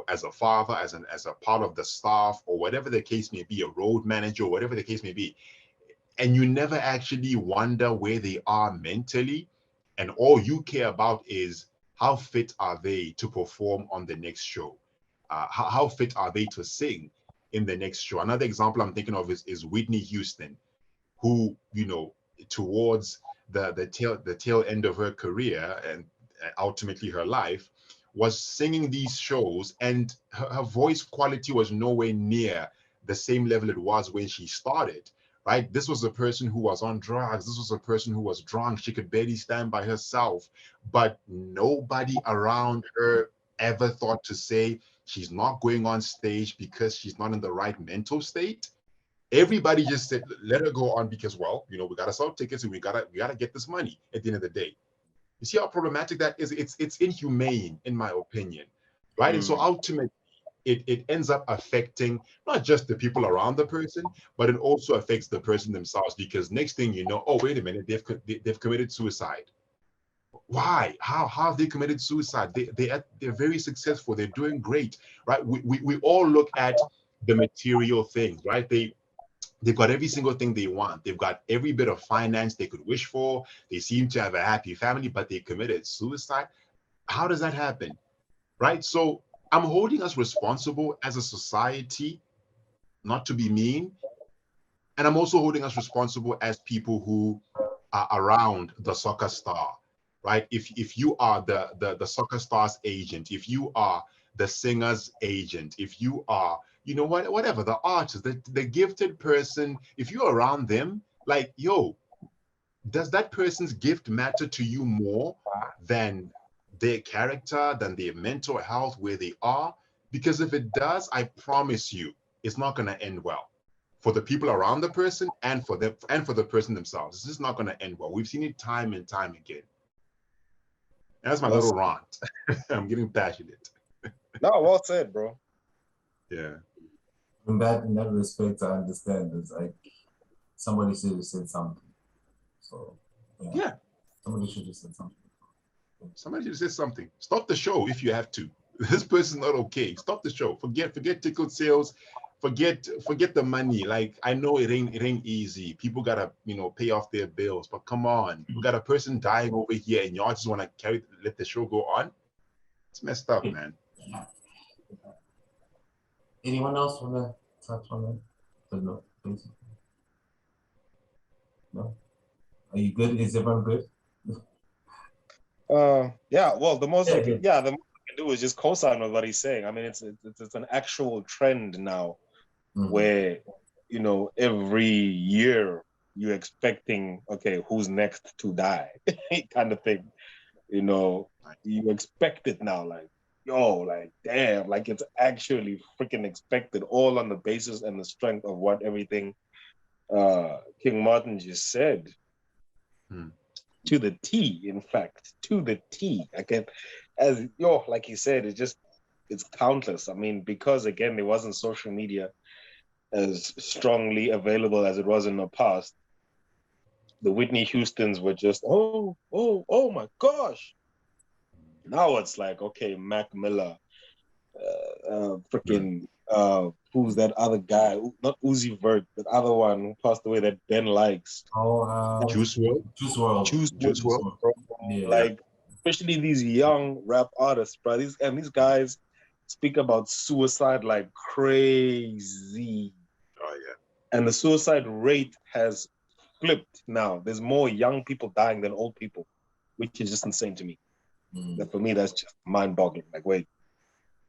as a father, as a part of the staff, or whatever the case may be, a road manager, or whatever the case may be, and you never actually wonder where they are mentally, and all you care about is how fit are they to perform on the next show? How fit are they to sing in the next show? Another example I'm thinking of is Whitney Houston, who, towards the tail end of her career and ultimately her life, was singing these shows, and her voice quality was nowhere near the same level it was when she started, right? This was a person who was on drugs. This was a person who was drunk. She could barely stand by herself, but nobody around her ever thought to say she's not going on stage because she's not in the right mental state. Everybody just said, let her go on because, well, we got to sell tickets and we gotta get this money at the end of the day. You see how problematic that is? It's inhumane, in my opinion, right? And so ultimately, it ends up affecting not just the people around the person, but it also affects the person themselves, because next thing you know, oh, wait a minute, they've committed suicide. Why? How have they committed suicide? They're very successful. They're doing great, right? We all look at the material things, right? They've got every single thing they want. They've got every bit of finance they could wish for. They seem to have a happy family, but they committed suicide. How does that happen? Right? So I'm holding us responsible as a society, not to be mean. And I'm also holding us responsible as people who are around the soccer star, right? If you are the soccer star's agent, if you are the singer's agent, if you are, you know, whatever, the artist, the gifted person, if you're around them, like, yo, does that person's gift matter to you more than their character, than their mental health, where they are? Because if it does, I promise you, it's not going to end well for the people around the person and for them and for the person themselves. It's just not going to end well. We've seen it time and time again. And that's my little rant. I'm getting passionate. No, well said, bro. Yeah. In that respect, I understand. It's like somebody should have said something. So yeah. Somebody should have said something. Somebody should have said something. Stop the show if you have to. This person's not okay. Stop the show. Forget ticket sales. Forget the money. Like, I know it ain't easy. People gotta, you know, pay off their bills. But come on, we got a person dying over here, and y'all just want to let the show go on. It's messed up, man. Anyone else want to touch on that? No, please. No. Are you good? Is everyone good? Yeah. Well, the most I can do is just co-sign with what he's saying. I mean, it's an actual trend now, where, you know, every year you're expecting, okay, who's next to die, kind of thing. You know, you expect it now, like, yo, like, damn, like, it's actually freaking expected, all on the basis and the strength of what everything King Martin just said. To the T, in fact, to the T. Again, as like he said, it's countless. I mean, because again, there wasn't social media as strongly available as it was in the past. The Whitney Houstons were just, oh my gosh. Now it's like, okay, Mac Miller, freaking, who's that other guy? Not Uzi Vert, that other one who passed away that Ben likes. Juice WRLD. Juice WRLD. Yeah. Like, especially these young rap artists, bro. These guys speak about suicide like crazy. Oh yeah. And the suicide rate has flipped now. There's more young people dying than old people, which is just insane to me. That for me, that's just mind-boggling. Like, wait.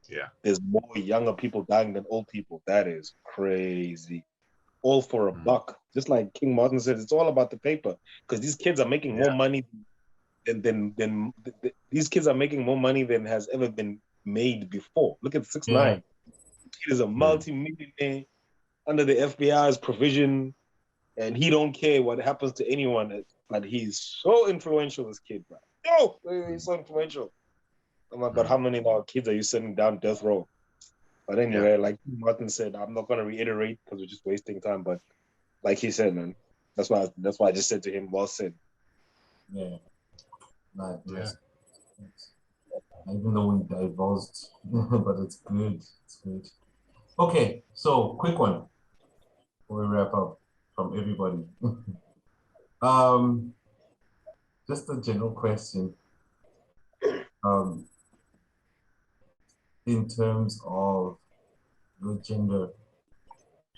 Yeah. There's more younger people dying than old people. That is crazy. All for a buck. Just like King Martin said, it's all about the paper. Because these kids are making more money than these kids are making more money than has ever been made before. Look at 6ix9ine. He is a multi-millionaire under the FBI's provision, and he don't care what happens to anyone. But he's so influential, this kid, bro. He's so influential. Oh my God, how many of our kids are you sending down death row? But anyway, like Martin said, I'm not going to reiterate because we're just wasting time. But like he said, man, that's why I just said to him, well said. Yeah. Nice. Yeah. Even though we divulged, but it's good. It's good. Okay, so quick one before we wrap up from everybody. Just a general question. In terms of your gender,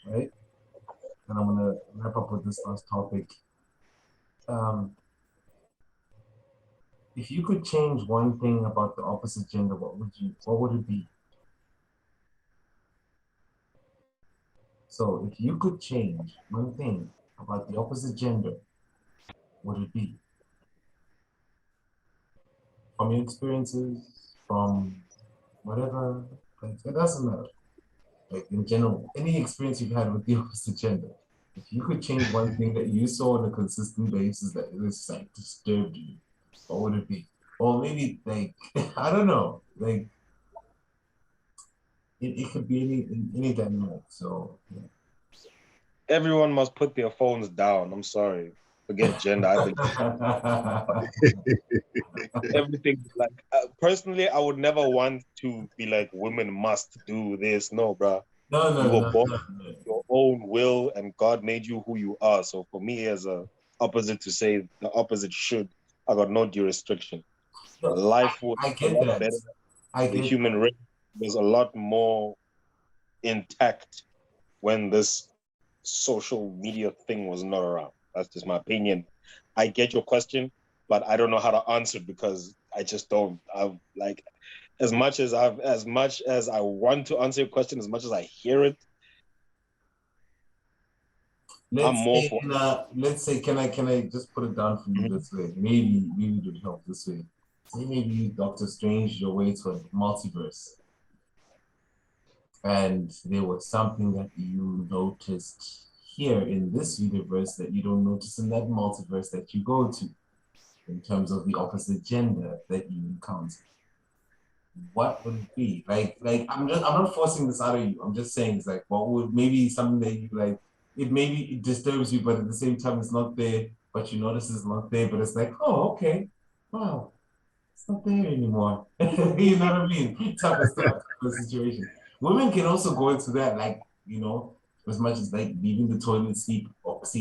right? And I'm gonna wrap up with this last topic. If you could change one thing about the opposite gender, what would it be? So if you could change one thing about the opposite gender, what would it be? From your experiences, from whatever, like, it doesn't matter. Like, in general, any experience you've had with the opposite gender, if you could change one thing that you saw on a consistent basis that is like disturbed you, what would it be? Or maybe, like, I don't know, like, it could be any dynamic. So yeah. Everyone must put their phones down. I'm sorry. Forget gender. I believe everything. Like personally, I would never want to be like women must do this. No, bro. You were born with your own will, and God made you who you are. So for me, as a opposite to say the opposite should, I got no due restriction. No, Life was I a get lot that. better. I The get human that. race was a lot more intact when this social media thing was not around. That's just my opinion. I get your question, but I don't know how to answer it because I just don't. I've like as much as I want to answer your question, as much as I hear it, I'm more for. Let's say, can I just put it down for you this way? Maybe it would help this way. Say maybe you, Doctor Strange, your way to a multiverse, and there was something that you noticed here in this universe that you don't notice in that multiverse that you go to, in terms of the opposite gender that you encounter. What would it be? Like I'm not forcing this out of you. I'm just saying it's like what would maybe something that you like it disturbs you, but at the same time it's not there, but you notice it's not there, but it's like, oh, okay. Wow, it's not there anymore. You know what I mean? Type of stuff, type of situation. Women can also go into that, like, as much as like leaving the toilet seat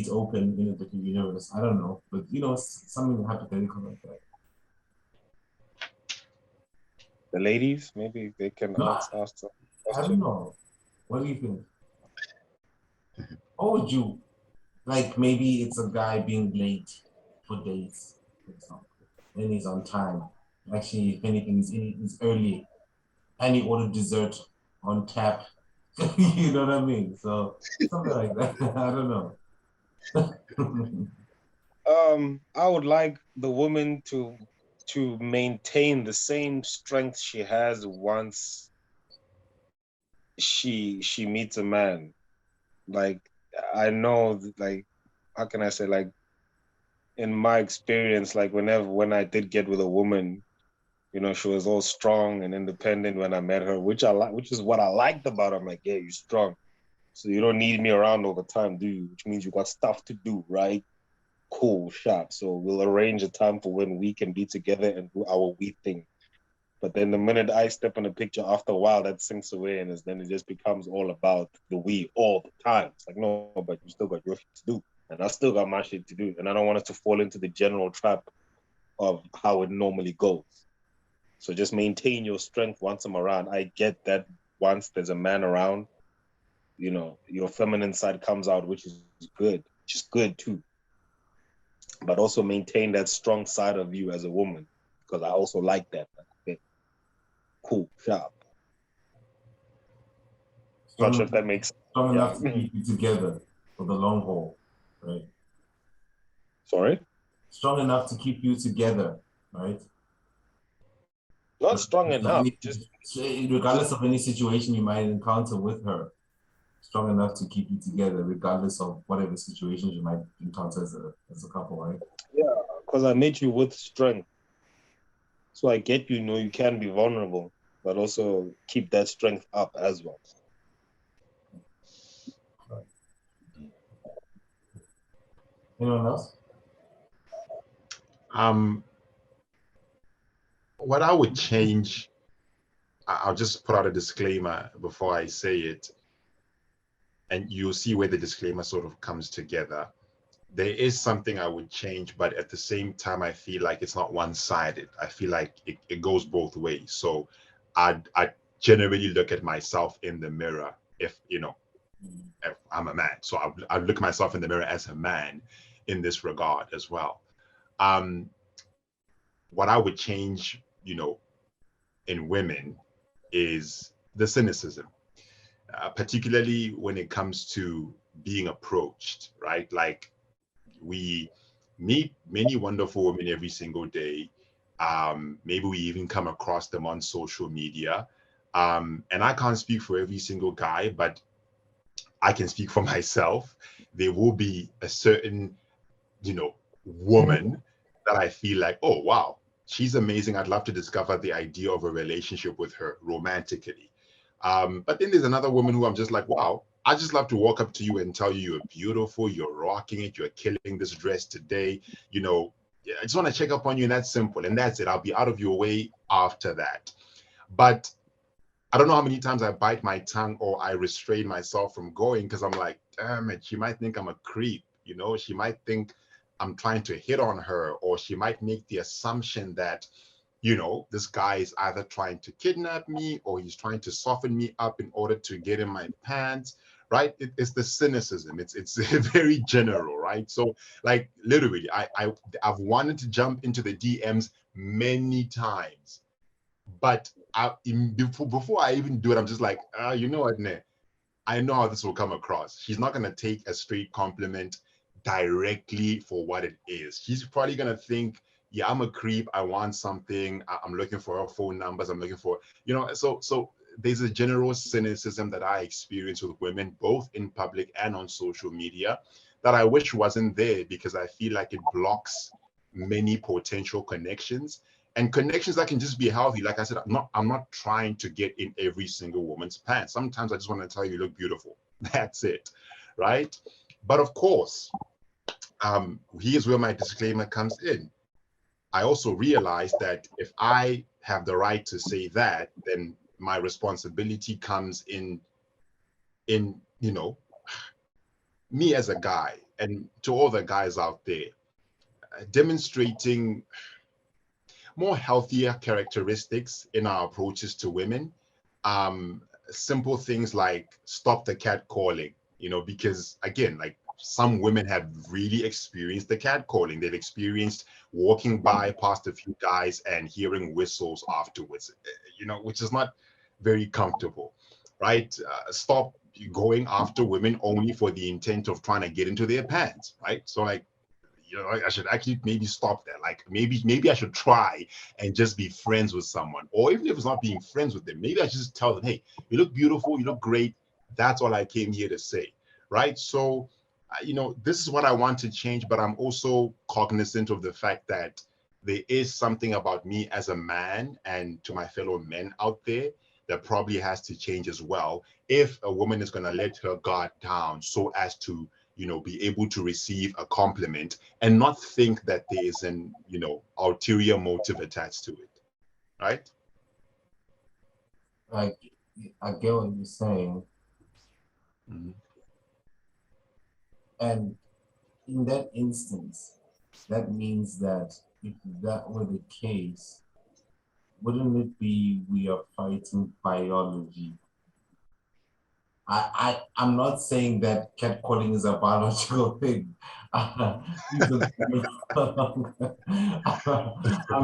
open in a different universe. I don't know, but something hypothetical like that. The ladies, maybe they can No, ask the question. I don't know. What do you think? What would you like? Maybe it's a guy being late for dates, for example, and he's on time. Actually, if anything, he's early, and he ordered dessert on tap. You know what I mean? So something like that. I don't know. I would like the woman to maintain the same strength she has once she meets a man. Like I know, like how can I say, like in my experience, like when I did get with a woman, she was all strong and independent when I met her, which I like, which is what I liked about her. I'm like, yeah, you're strong, so you don't need me around all the time, do you? Which means you got stuff to do, right? Cool, sharp. So we'll arrange a time for when we can be together and do our we thing. But then the minute I step in the picture, after a while, that sinks away, and then it just becomes all about the we all the time. It's like, no, but you still got your shit to do, and I still got my shit to do, and I don't want us to fall into the general trap of how it normally goes. So just maintain your strength once I'm around. I get that once there's a man around, your feminine side comes out, which is good too. But also maintain that strong side of you as a woman, because I also like that. Okay, cool, sharp. Not sure if that makes sense. Strong enough to keep you together for the long haul, right? Sorry? Strong enough to keep you together, right? Not strong enough. Regardless of any situation you might encounter with her, strong enough to keep you together, regardless of whatever situations you might encounter as a couple, right? Yeah, because I made you with strength. So I get you can be vulnerable, but also keep that strength up as well. Anyone else? What I would change, I'll just put out a disclaimer before I say it, and you'll see where the disclaimer sort of comes together. There is something I would change, but at the same time, I feel like it's not one-sided. I feel like it goes both ways. So I generally look at myself in the mirror if I'm a man. So I look at myself in the mirror as a man in this regard as well. What I would change, in women is the cynicism, particularly when it comes to being approached, right? Like we meet many wonderful women every single day. Maybe we even come across them on social media. And I can't speak for every single guy, but I can speak for myself. There will be a certain, woman that I feel like, oh, wow, she's amazing. I'd love to discover the idea of a relationship with her romantically. But then there's another woman who I'm just like, wow, I just love to walk up to you and tell you you're beautiful, you're rocking it, you're killing this dress today. You know, yeah, I just want to check up on you, and that's simple. And that's it. I'll be out of your way after that. But I don't know how many times I bite my tongue or I restrain myself from going because I'm like, damn it, she might think I'm a creep. You know, she might think I'm trying to hit on her, or she might make the assumption that, you know, this guy is either trying to kidnap me or he's trying to soften me up in order to get in my pants, right? It's the cynicism. It's very general, right? So like literally, I've wanted to jump into the DMs many times, but before I even do it, I'm just like, you know what, Ne? I know how this will come across. She's not gonna take a straight compliment directly for what it is. She's probably gonna think, yeah, I'm a creep. I want something. I'm looking for her phone numbers. I'm looking for, you know, so there's a general cynicism that I experience with women, both in public and on social media, that I wish wasn't there because I feel like it blocks many potential connections and connections that can just be healthy. Like I said, I'm not trying to get in every single woman's pants. Sometimes I just want to tell you, you look beautiful. That's it, right? But of course, here's where my disclaimer comes in. I also realize that if I have the right to say that, then my responsibility comes in you know, me as a guy, and to all the guys out there, demonstrating more healthier characteristics in our approaches to women. Um, Simple things like stop the catcalling, you know, because again, like some women have really experienced the catcalling. They've experienced walking by past a few guys and hearing whistles afterwards, you know, which is not very comfortable, right? Stop going after women only for the intent of trying to get into their pants, right? So like, you know, I should actually maybe stop that. Like maybe I should try and just be friends with someone, or even if it's not being friends with them, maybe I should just tell them, hey, you look beautiful, you look great. That's all I came here to say, right? So, you know, this is what I want to change, but I'm also cognizant of the fact that there is something about me as a man and to my fellow men out there that probably has to change as well if a woman is going to let her guard down so as to, you know, be able to receive a compliment and not think that there is an, you know, ulterior motive attached to it, right? Like, I get what you're saying. Mm-hmm. And in that instance, that means that if that were the case, wouldn't it be we are fighting biology? I'm not saying that catcalling is a biological thing. I'm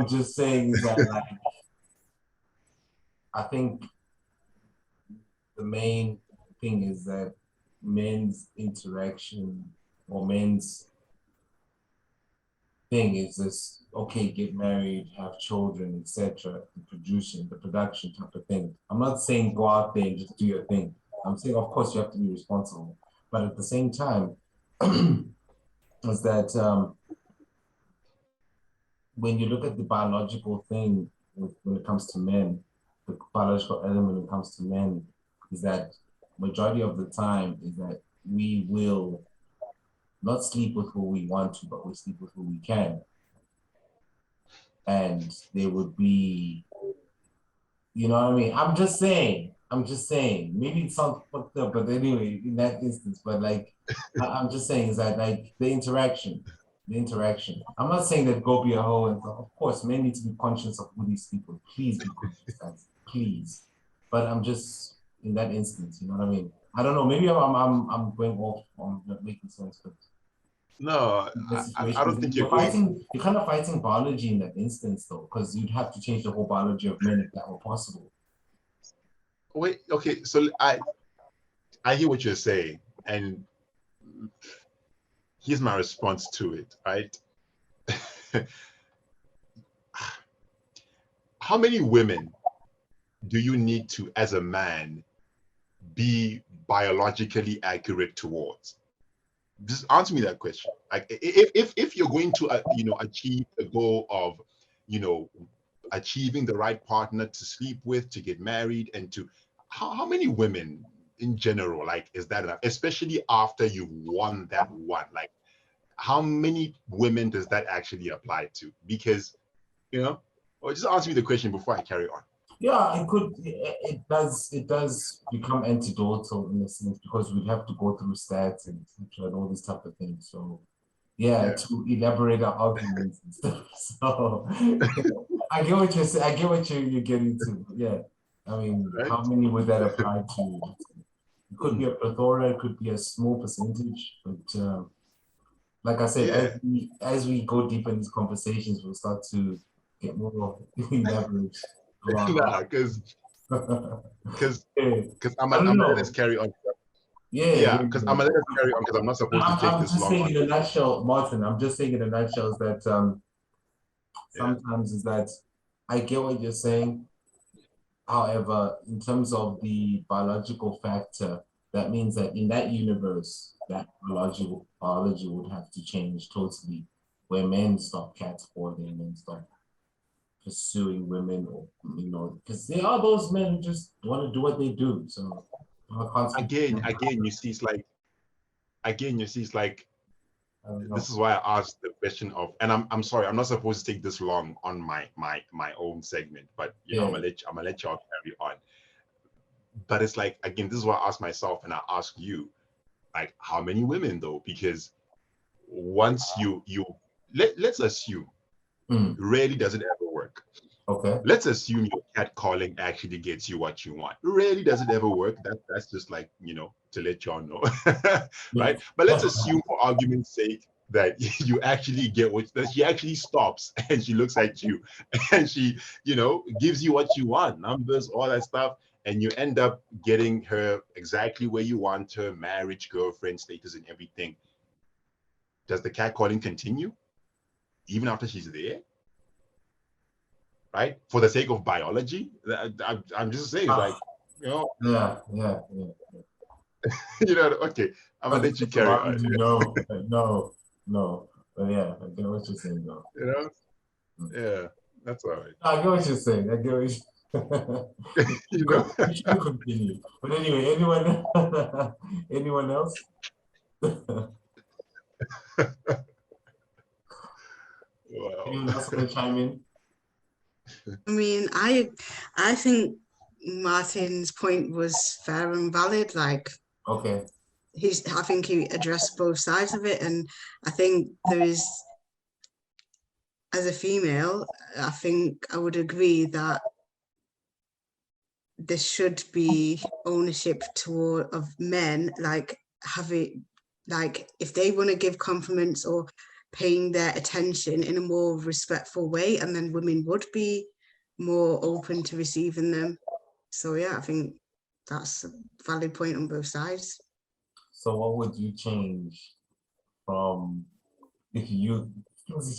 just saying is that, like, I think the main thing is that men's interaction or men's thing is this: okay, get married, have children, etc. The production type of thing. I'm not saying go out there and just do your thing. I'm saying, of course, you have to be responsible, but at the same time, is that when you look at the biological thing when it comes to men, the biological element when it comes to men is that majority of the time is that we will not sleep with who we want to, but we sleep with who we can. And there would be, you know what I mean? I'm just saying, maybe it sounds fucked up, but anyway, in that instance, but like, I'm just saying is that like the interaction. I'm not saying that go be a hoe, and of course, men need to be conscious of who they sleep with. Please be conscious, guys. Please. But I'm just in that instance, you know what I mean? I don't know. Maybe I'm going off on not making sense, but No, I don't think you're going. you're kind of fighting biology in that instance, though, because you'd have to change the whole biology of men if that were possible. Wait, okay, so I hear what you're saying, and here's my response to it, right? How many women do you need to, as a man, be biologically accurate towards? Just answer me that question. Like, if you're going to, you know, achieve the goal of, you know, achieving the right partner to sleep with, to get married, and to, how many women in general, like, is that enough? Especially after you've won that one, like, how many women does that actually apply to? Because, or just answer me the question before I carry on. Yeah, it does become anecdotal in a sense, because we'd have to go through stats and all these type of things. So yeah, to elaborate our arguments and stuff. So I get what you're saying. I get what you're getting to. Yeah. I mean, Right. How many would that apply to? It could be a plethora, it could be a small percentage, but like I said, as we go deeper in these conversations, we'll start to get more elaborate. Because I'm gonna let us carry on. Because I'm gonna let us carry on, because I'm not supposed to take this long. I'm just saying in a nutshell, Martin. I'm just saying in a nutshell is that sometimes is that I get what you're saying. However, in terms of the biological factor, that means that in that universe, that biology would have to change totally, where men stop catcalling and stop pursuing women, or because there are those men who just want to do what they do. So again, you see, it's like, this is why I asked the question of, and I'm sorry, I'm not supposed to take this long on my own segment, but I'm gonna let y'all carry on. But it's like, again, this is what I ask myself, and I ask you, like, how many women though? Because once let's assume, rarely does it ever work. Okay. Let's assume your catcalling actually gets you what you want. Rarely does it ever work. That's just like, to let y'all know, right? But let's assume, for argument's sake, that you actually get that she actually stops and she looks at you and she, gives you what you want, numbers, all that stuff, and you end up getting her exactly where you want her, marriage, girlfriend status, and everything. Does the catcalling continue even after she's there? Right? For the sake of biology? I'm just saying, it's like, Yeah. Okay, I'm gonna let you carry on. No. But yeah, I get what you're saying, though. Yeah, that's all right. I get what you're saying. I get what you should continue. But anyway, anyone else? Wow. Anyone else want to chime in? I mean, I think Martin's point was fair and valid. Like, okay, I think he addressed both sides of it, and I think there is, as a female, I think I would agree that there should be ownership of men, like if they want to give compliments or paying their attention in a more respectful way, and then women would be more open to receiving them. So yeah, I think that's a valid point on both sides. So what would you change from, if you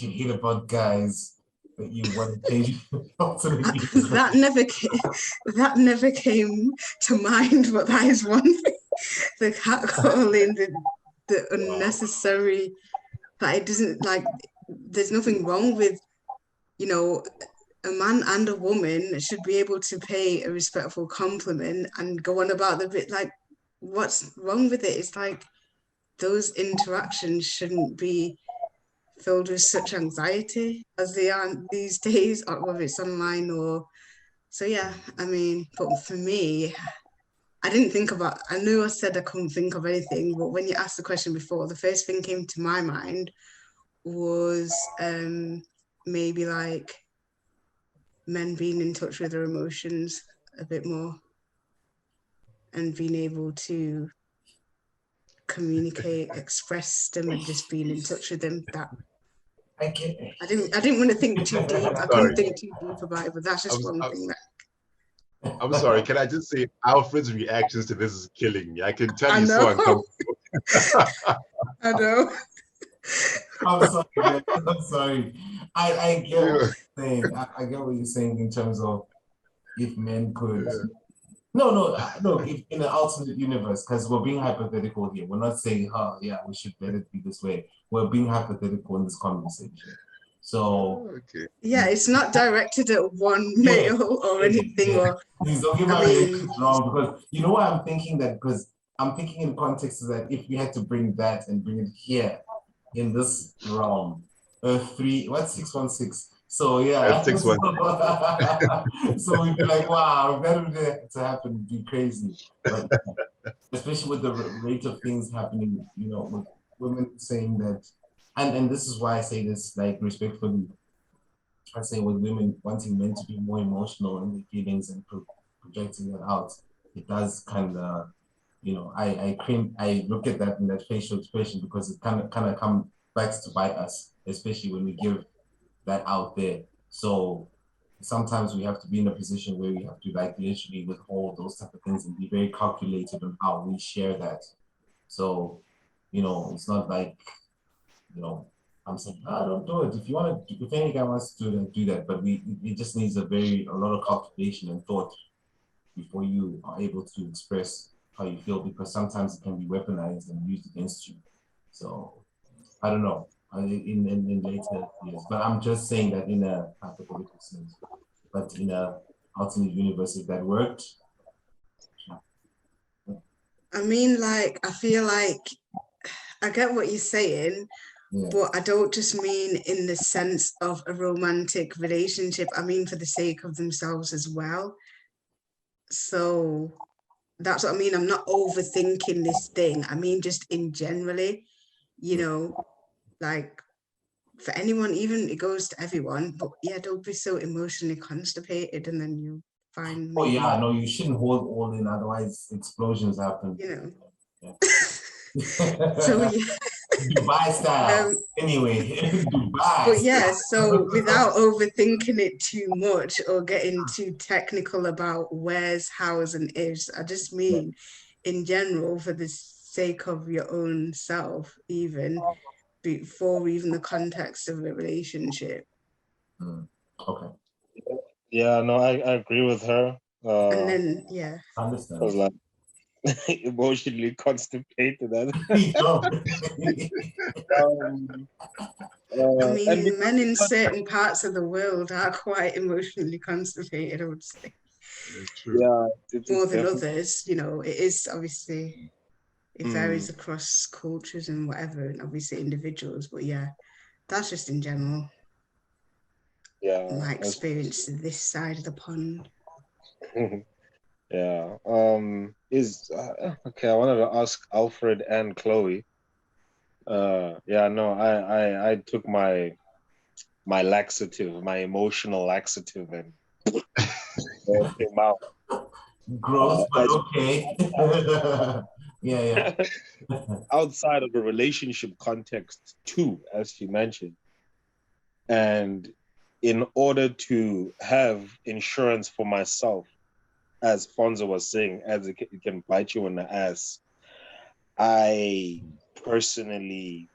hate about guys, that you want to change? that never came to mind, but that is one thing. The catcalling, the unnecessary, that it doesn't, like, there's nothing wrong with, a man and a woman should be able to pay a respectful compliment and go on about the bit. Like, what's wrong with it? It's like those interactions shouldn't be filled with such anxiety as they are these days, whether it's online or. So yeah, I mean, but for me, I knew I said I couldn't think of anything, but when you asked the question before, the first thing came to my mind was maybe like men being in touch with their emotions a bit more and being able to communicate, express them, and just being in touch with them. That I didn't want to think too deep. I couldn't think too deep about it, but that's just one thing that. I'm sorry. Can I just say, Alfred's reactions to this is killing me. I can tell he's so uncomfortable. I know. I'm sorry. I get what you're saying. I get what you're saying in terms of if men could. No. If in an alternate universe, because we're being hypothetical here. We're not saying, we should let it be this way. We're being hypothetical in this conversation. So Okay. Yeah, it's not directed at one male or anything. Or please don't get I my mean- relations wrong, because you know why I'm thinking that, because I'm thinking in context is that if we had to bring that and bring it here in this realm, Earth 3, what's 616? So yeah, Earth 616. so we'd be like, wow, if that were to happen, it'd be crazy. But especially with the rate of things happening, you know, with women saying that, and this is why I say this like respectfully. I say with women wanting men to be more emotional in their feelings and projecting that out, it does kind of, you know, I look at that in that facial expression, because it kind of come back to bite us, especially when we give that out there. So sometimes we have to be in a position where we have to like literally withhold those type of things and be very calculated on how we share that. So, you know, it's not like, you know, I'm saying, don't do it. If you want to, if any guy wants to do that, do that. But it just needs a lot of calculation and thought before you are able to express how you feel, because sometimes it can be weaponized and used against you. So I don't know in later years, but I'm just saying that in a hypothetical sense. But in a alternate universe, if that worked. I mean, like, I feel like I get what you're saying. Yeah. But I don't just mean in the sense of a romantic relationship. I mean for the sake of themselves as well. So that's what I mean. I'm not overthinking this thing. I mean just in generally, you know, like for anyone, even it goes to everyone. But yeah, don't be so emotionally constipated and then you find me. Oh yeah, no, you shouldn't hold all in, otherwise explosions happen. You know. Yeah. So yeah. Dubai style. Anyway, Dubai. But yeah, so without overthinking it too much or getting too technical about where's, how's, and ifs, I just mean in general, for the sake of your own self, even before even the context of a relationship. Okay. Yeah, no, I agree with her. And then, yeah. I understand. I was like, emotionally constipated. I mean, men in certain parts of the world are quite emotionally constipated, I would say. True. Yeah, more than others, you know. It is obviously, it varies across cultures and whatever, and obviously individuals, but yeah, that's just in general. Yeah, my experience this side of the pond. Yeah. Okay, I wanted to ask Alfred and Chloe. Yeah, no, I took my laxative, my emotional laxative, and came out. Gross, but okay. Yeah. Outside of the relationship context too, as she mentioned. And in order to have insurance for myself, as Fonzo was saying, as it can bite you in the ass, I personally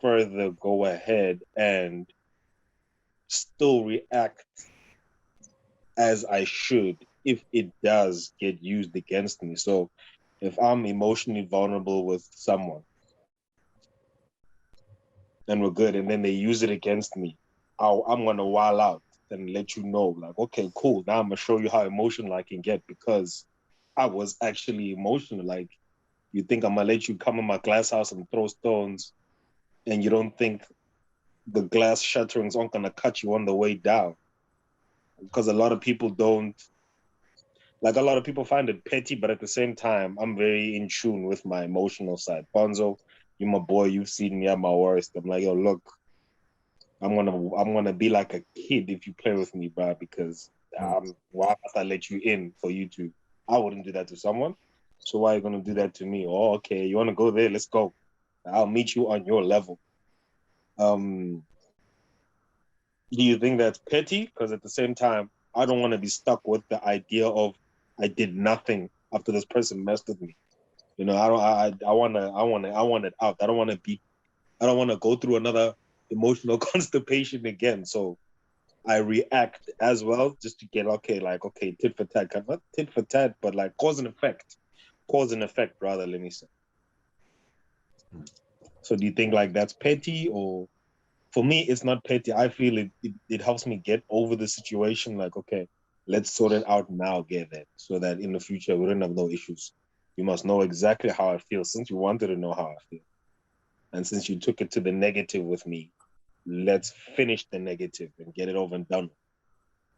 further go ahead and still react as I should if it does get used against me. So if I'm emotionally vulnerable with someone and we're good, and then they use it against me, I'm going to wild out and let you know, like, okay, cool. Now I'm going to show you how emotional I can get because I was actually emotional. Like, you think I'm going to let you come in my glass house and throw stones, and you don't think the glass shatterings aren't going to cut you on the way down? Because a lot of people don't, like, a lot of people find it petty, but at the same time, I'm very in tune with my emotional side. Bonzo, you're my boy. You've seen me at my worst. I'm like, yo, look, I'm gonna be like a kid if you play with me, bro, because why must I let you in for you to? I wouldn't do that to someone. So why are you gonna do that to me? Oh, okay, you wanna go there? Let's go. I'll meet you on your level. Do you think that's petty? Because at the same time, I don't want to be stuck with the idea of I did nothing after this person messed with me. You know, I want it out. I don't want to go through another emotional constipation again. So I react as well just to get tit for tat, not tit for tat, but like cause and effect rather, let me say. So do you think like that's petty, or for me, it's not petty. I feel it helps me get over the situation. Like, okay, let's sort it out now, get it, so that in the future we don't have no issues. You must know exactly how I feel, since you wanted to know how I feel. And since you took it to the negative with me, let's finish the negative and get it over and done with.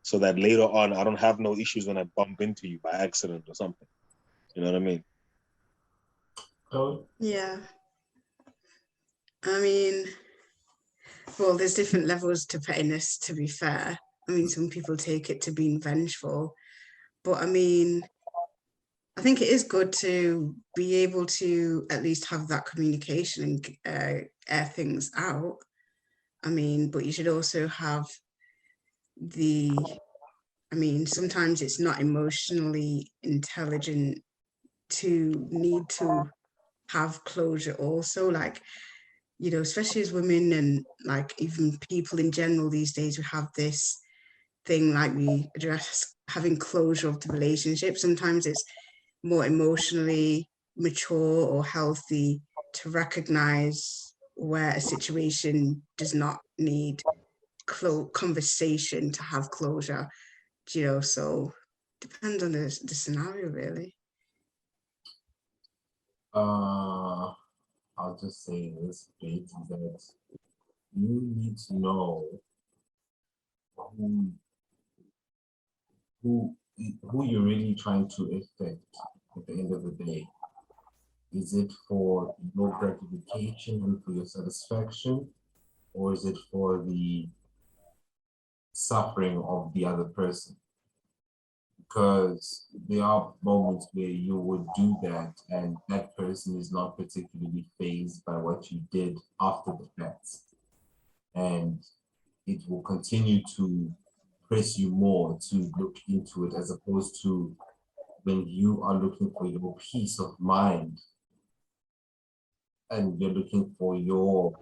So that later on, I don't have no issues when I bump into you by accident or something. You know what I mean? Oh. Yeah. I mean, well, there's different levels to pettiness, to be fair. I mean, some people take it to being vengeful. But I mean, I think it is good to be able to at least have that communication and air things out. I mean, but you should also have sometimes it's not emotionally intelligent to need to have closure also, like, you know, especially as women and like even people in general these days, we have this thing like we address having closure of the relationship. Sometimes it's more emotionally mature or healthy to recognize where a situation does not need conversation to have closure, you know, so depends on the scenario really. I'll just say this bit that you need to know who you're really trying to affect at the end of the day. Is it for your gratification and for your satisfaction, or is it for the suffering of the other person? Because there are moments where you would do that and that person is not particularly fazed by what you did after the fact. And it will continue to press you more to look into it, as opposed to when you are looking for your peace of mind and you're looking for your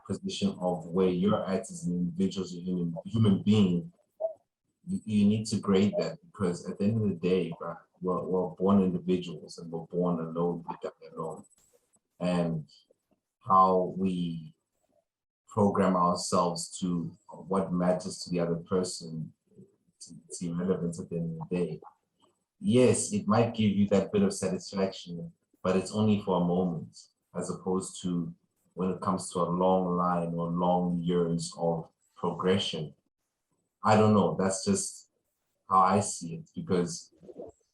position of where you're at as an individual, as a human being. You need to grade that, because at the end of the day, we're born individuals and we're born alone, we die alone. And how we program ourselves to what matters to the other person, it's irrelevant at the end of the day. Yes, it might give you that bit of satisfaction, but it's only for a moment, as opposed to when it comes to a long line or long years of progression. I don't know, that's just how I see it, because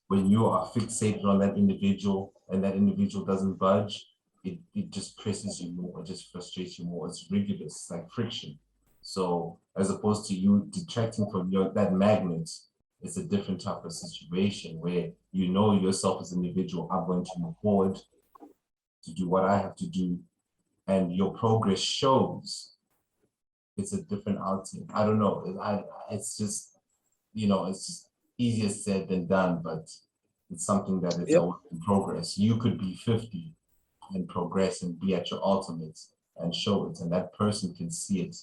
when you are fixated on that individual and that individual doesn't budge, it just presses you more, it just frustrates you more. It's rigorous, it's like friction. So as opposed to you detracting from that magnet, it's a different type of situation where you know yourself as an individual, I'm going to move forward to do what I have to do, and your progress shows. It's a different outing. I don't know. It's just, you know, it's just easier said than done, but it's something that is a work in progress. You could be 50 and progress and be at your ultimate and show it, and that person can see it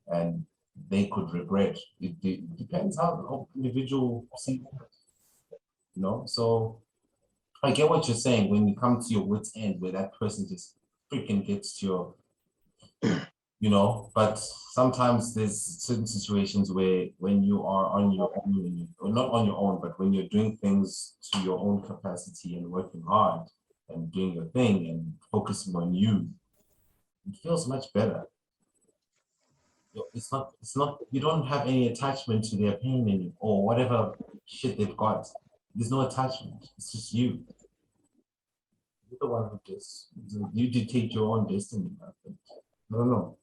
and they could regret. It depends how the individual sees it, you know? So I get what you're saying when you come to your wit's end where that person just freaking gets to your, you know, but sometimes there's certain situations where when you are on your own, or not on your own, but when you're doing things to your own capacity and working hard and doing your thing and focusing on you, it feels much better. It's not, you don't have any attachment to their pain or whatever shit they've got. There's no attachment. It's just you. You're the one who just, you dictate your own destiny. I don't know.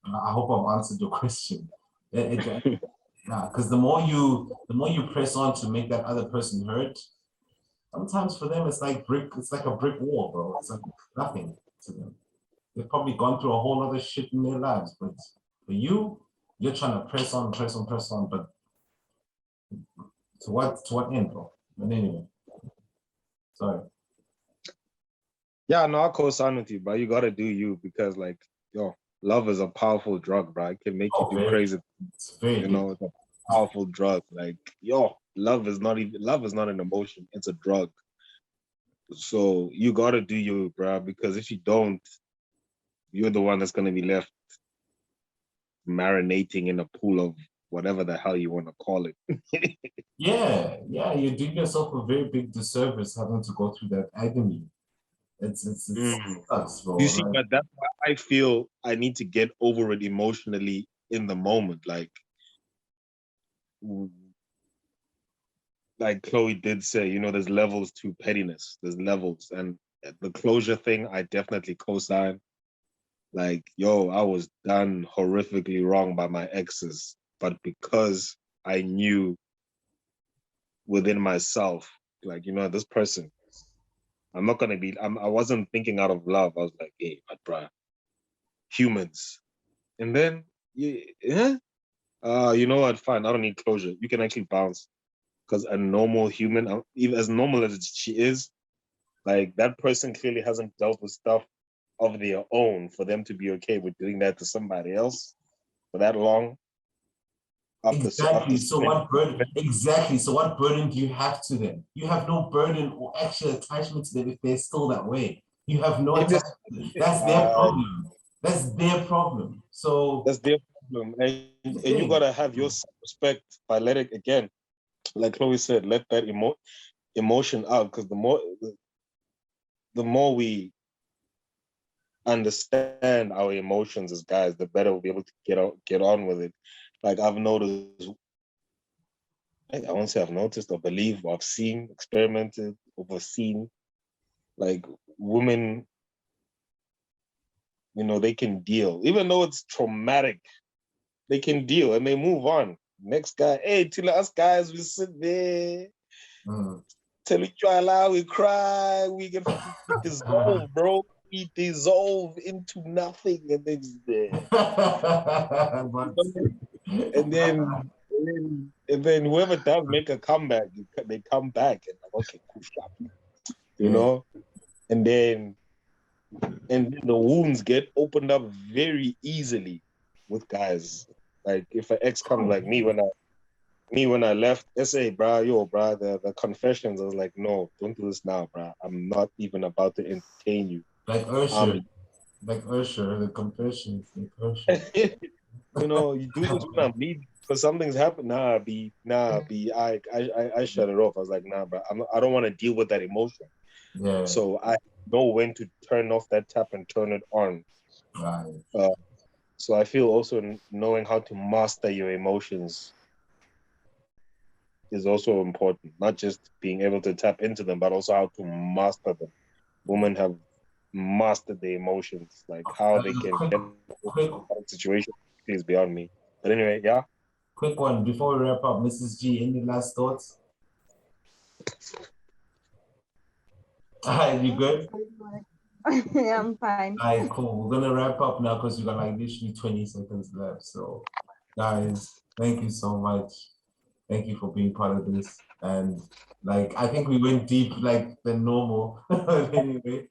I hope I've answered your question. Yeah, because the more you press on to make that other person hurt, sometimes for them it's like a brick wall, bro. It's like nothing to them. They've probably gone through a whole other shit in their lives, but for you, you're trying to press on, but to what end, bro? But anyway, sorry. Yeah, no, I'll co-sign with you, bro. You gotta do you, because like, yo, love is a powerful drug, bro. It can make you do crazy. It's a powerful drug. Like, yo, love is not an emotion, it's a drug. So you gotta do you, bro, because if you don't, you're the one that's going to be left marinating in a pool of whatever the hell you want to call it. Yeah, you're doing yourself a very big disservice having to go through that agony. It sucks, bro. You see, but that's why I feel I need to get over it emotionally in the moment. Like Chloe did say, you know, there's levels to pettiness. There's levels. And the closure thing, I definitely co-sign. Like, yo, I was done horrifically wrong by my exes. But because I knew within myself, like, you know, this person, I'm not gonna be, I wasn't thinking out of love. I was like, hey, but bruh, humans. And then, you know what, fine, I don't need closure. You can actually bounce. Because a normal human, even as normal as she is, like that person clearly hasn't dealt with stuff of their own for them to be okay with doing that to somebody else for that long. Exactly. So what burden do you have to them? You have no burden or actual attachment to them if they're still that way. You have no attachment. That's their problem. That's their problem. So that's their problem. And you gotta have your self-respect by letting, again, like Chloe said, let that emotion out, because the more we understand our emotions as guys, the better we'll be able to get on with it. Like I've noticed, I won't say I've noticed or believe, or I've seen, experimented, overseen, like women, you know, they can deal, even though it's traumatic, they can deal and they move on. Next guy, hey, till us guys, we sit there, till each other, we cry, we get dissolved, bro. We dissolve into nothing, and then and then whoever does make a comeback, they come back and like, okay, cool, you know, and then the wounds get opened up very easily with guys. Like if an ex comes, like me when I left SA, bro, the confessions, I was like, no, don't do this now, bro. I'm not even about to entertain you. Like Usher, the confessions, like Usher. You know, you do this when I'm leaving because something's happened. I shut it off. I was like, nah, bro, I don't want to deal with that emotion. Yeah. So I know when to turn off that tap and turn it on. Right. So I feel also knowing how to master your emotions is also important. Not just being able to tap into them, but also how to master them. Women have mastered their emotions, like how they can get out situation is beyond me. But anyway, yeah. Quick one before we wrap up, Mrs. G. Any last thoughts? You good? Yeah, I'm fine. All right, cool. We're gonna wrap up now because we got like literally 20 seconds left. So, guys, thank you so much. Thank you for being part of this. And like, I think we went deep like than normal. Anyway.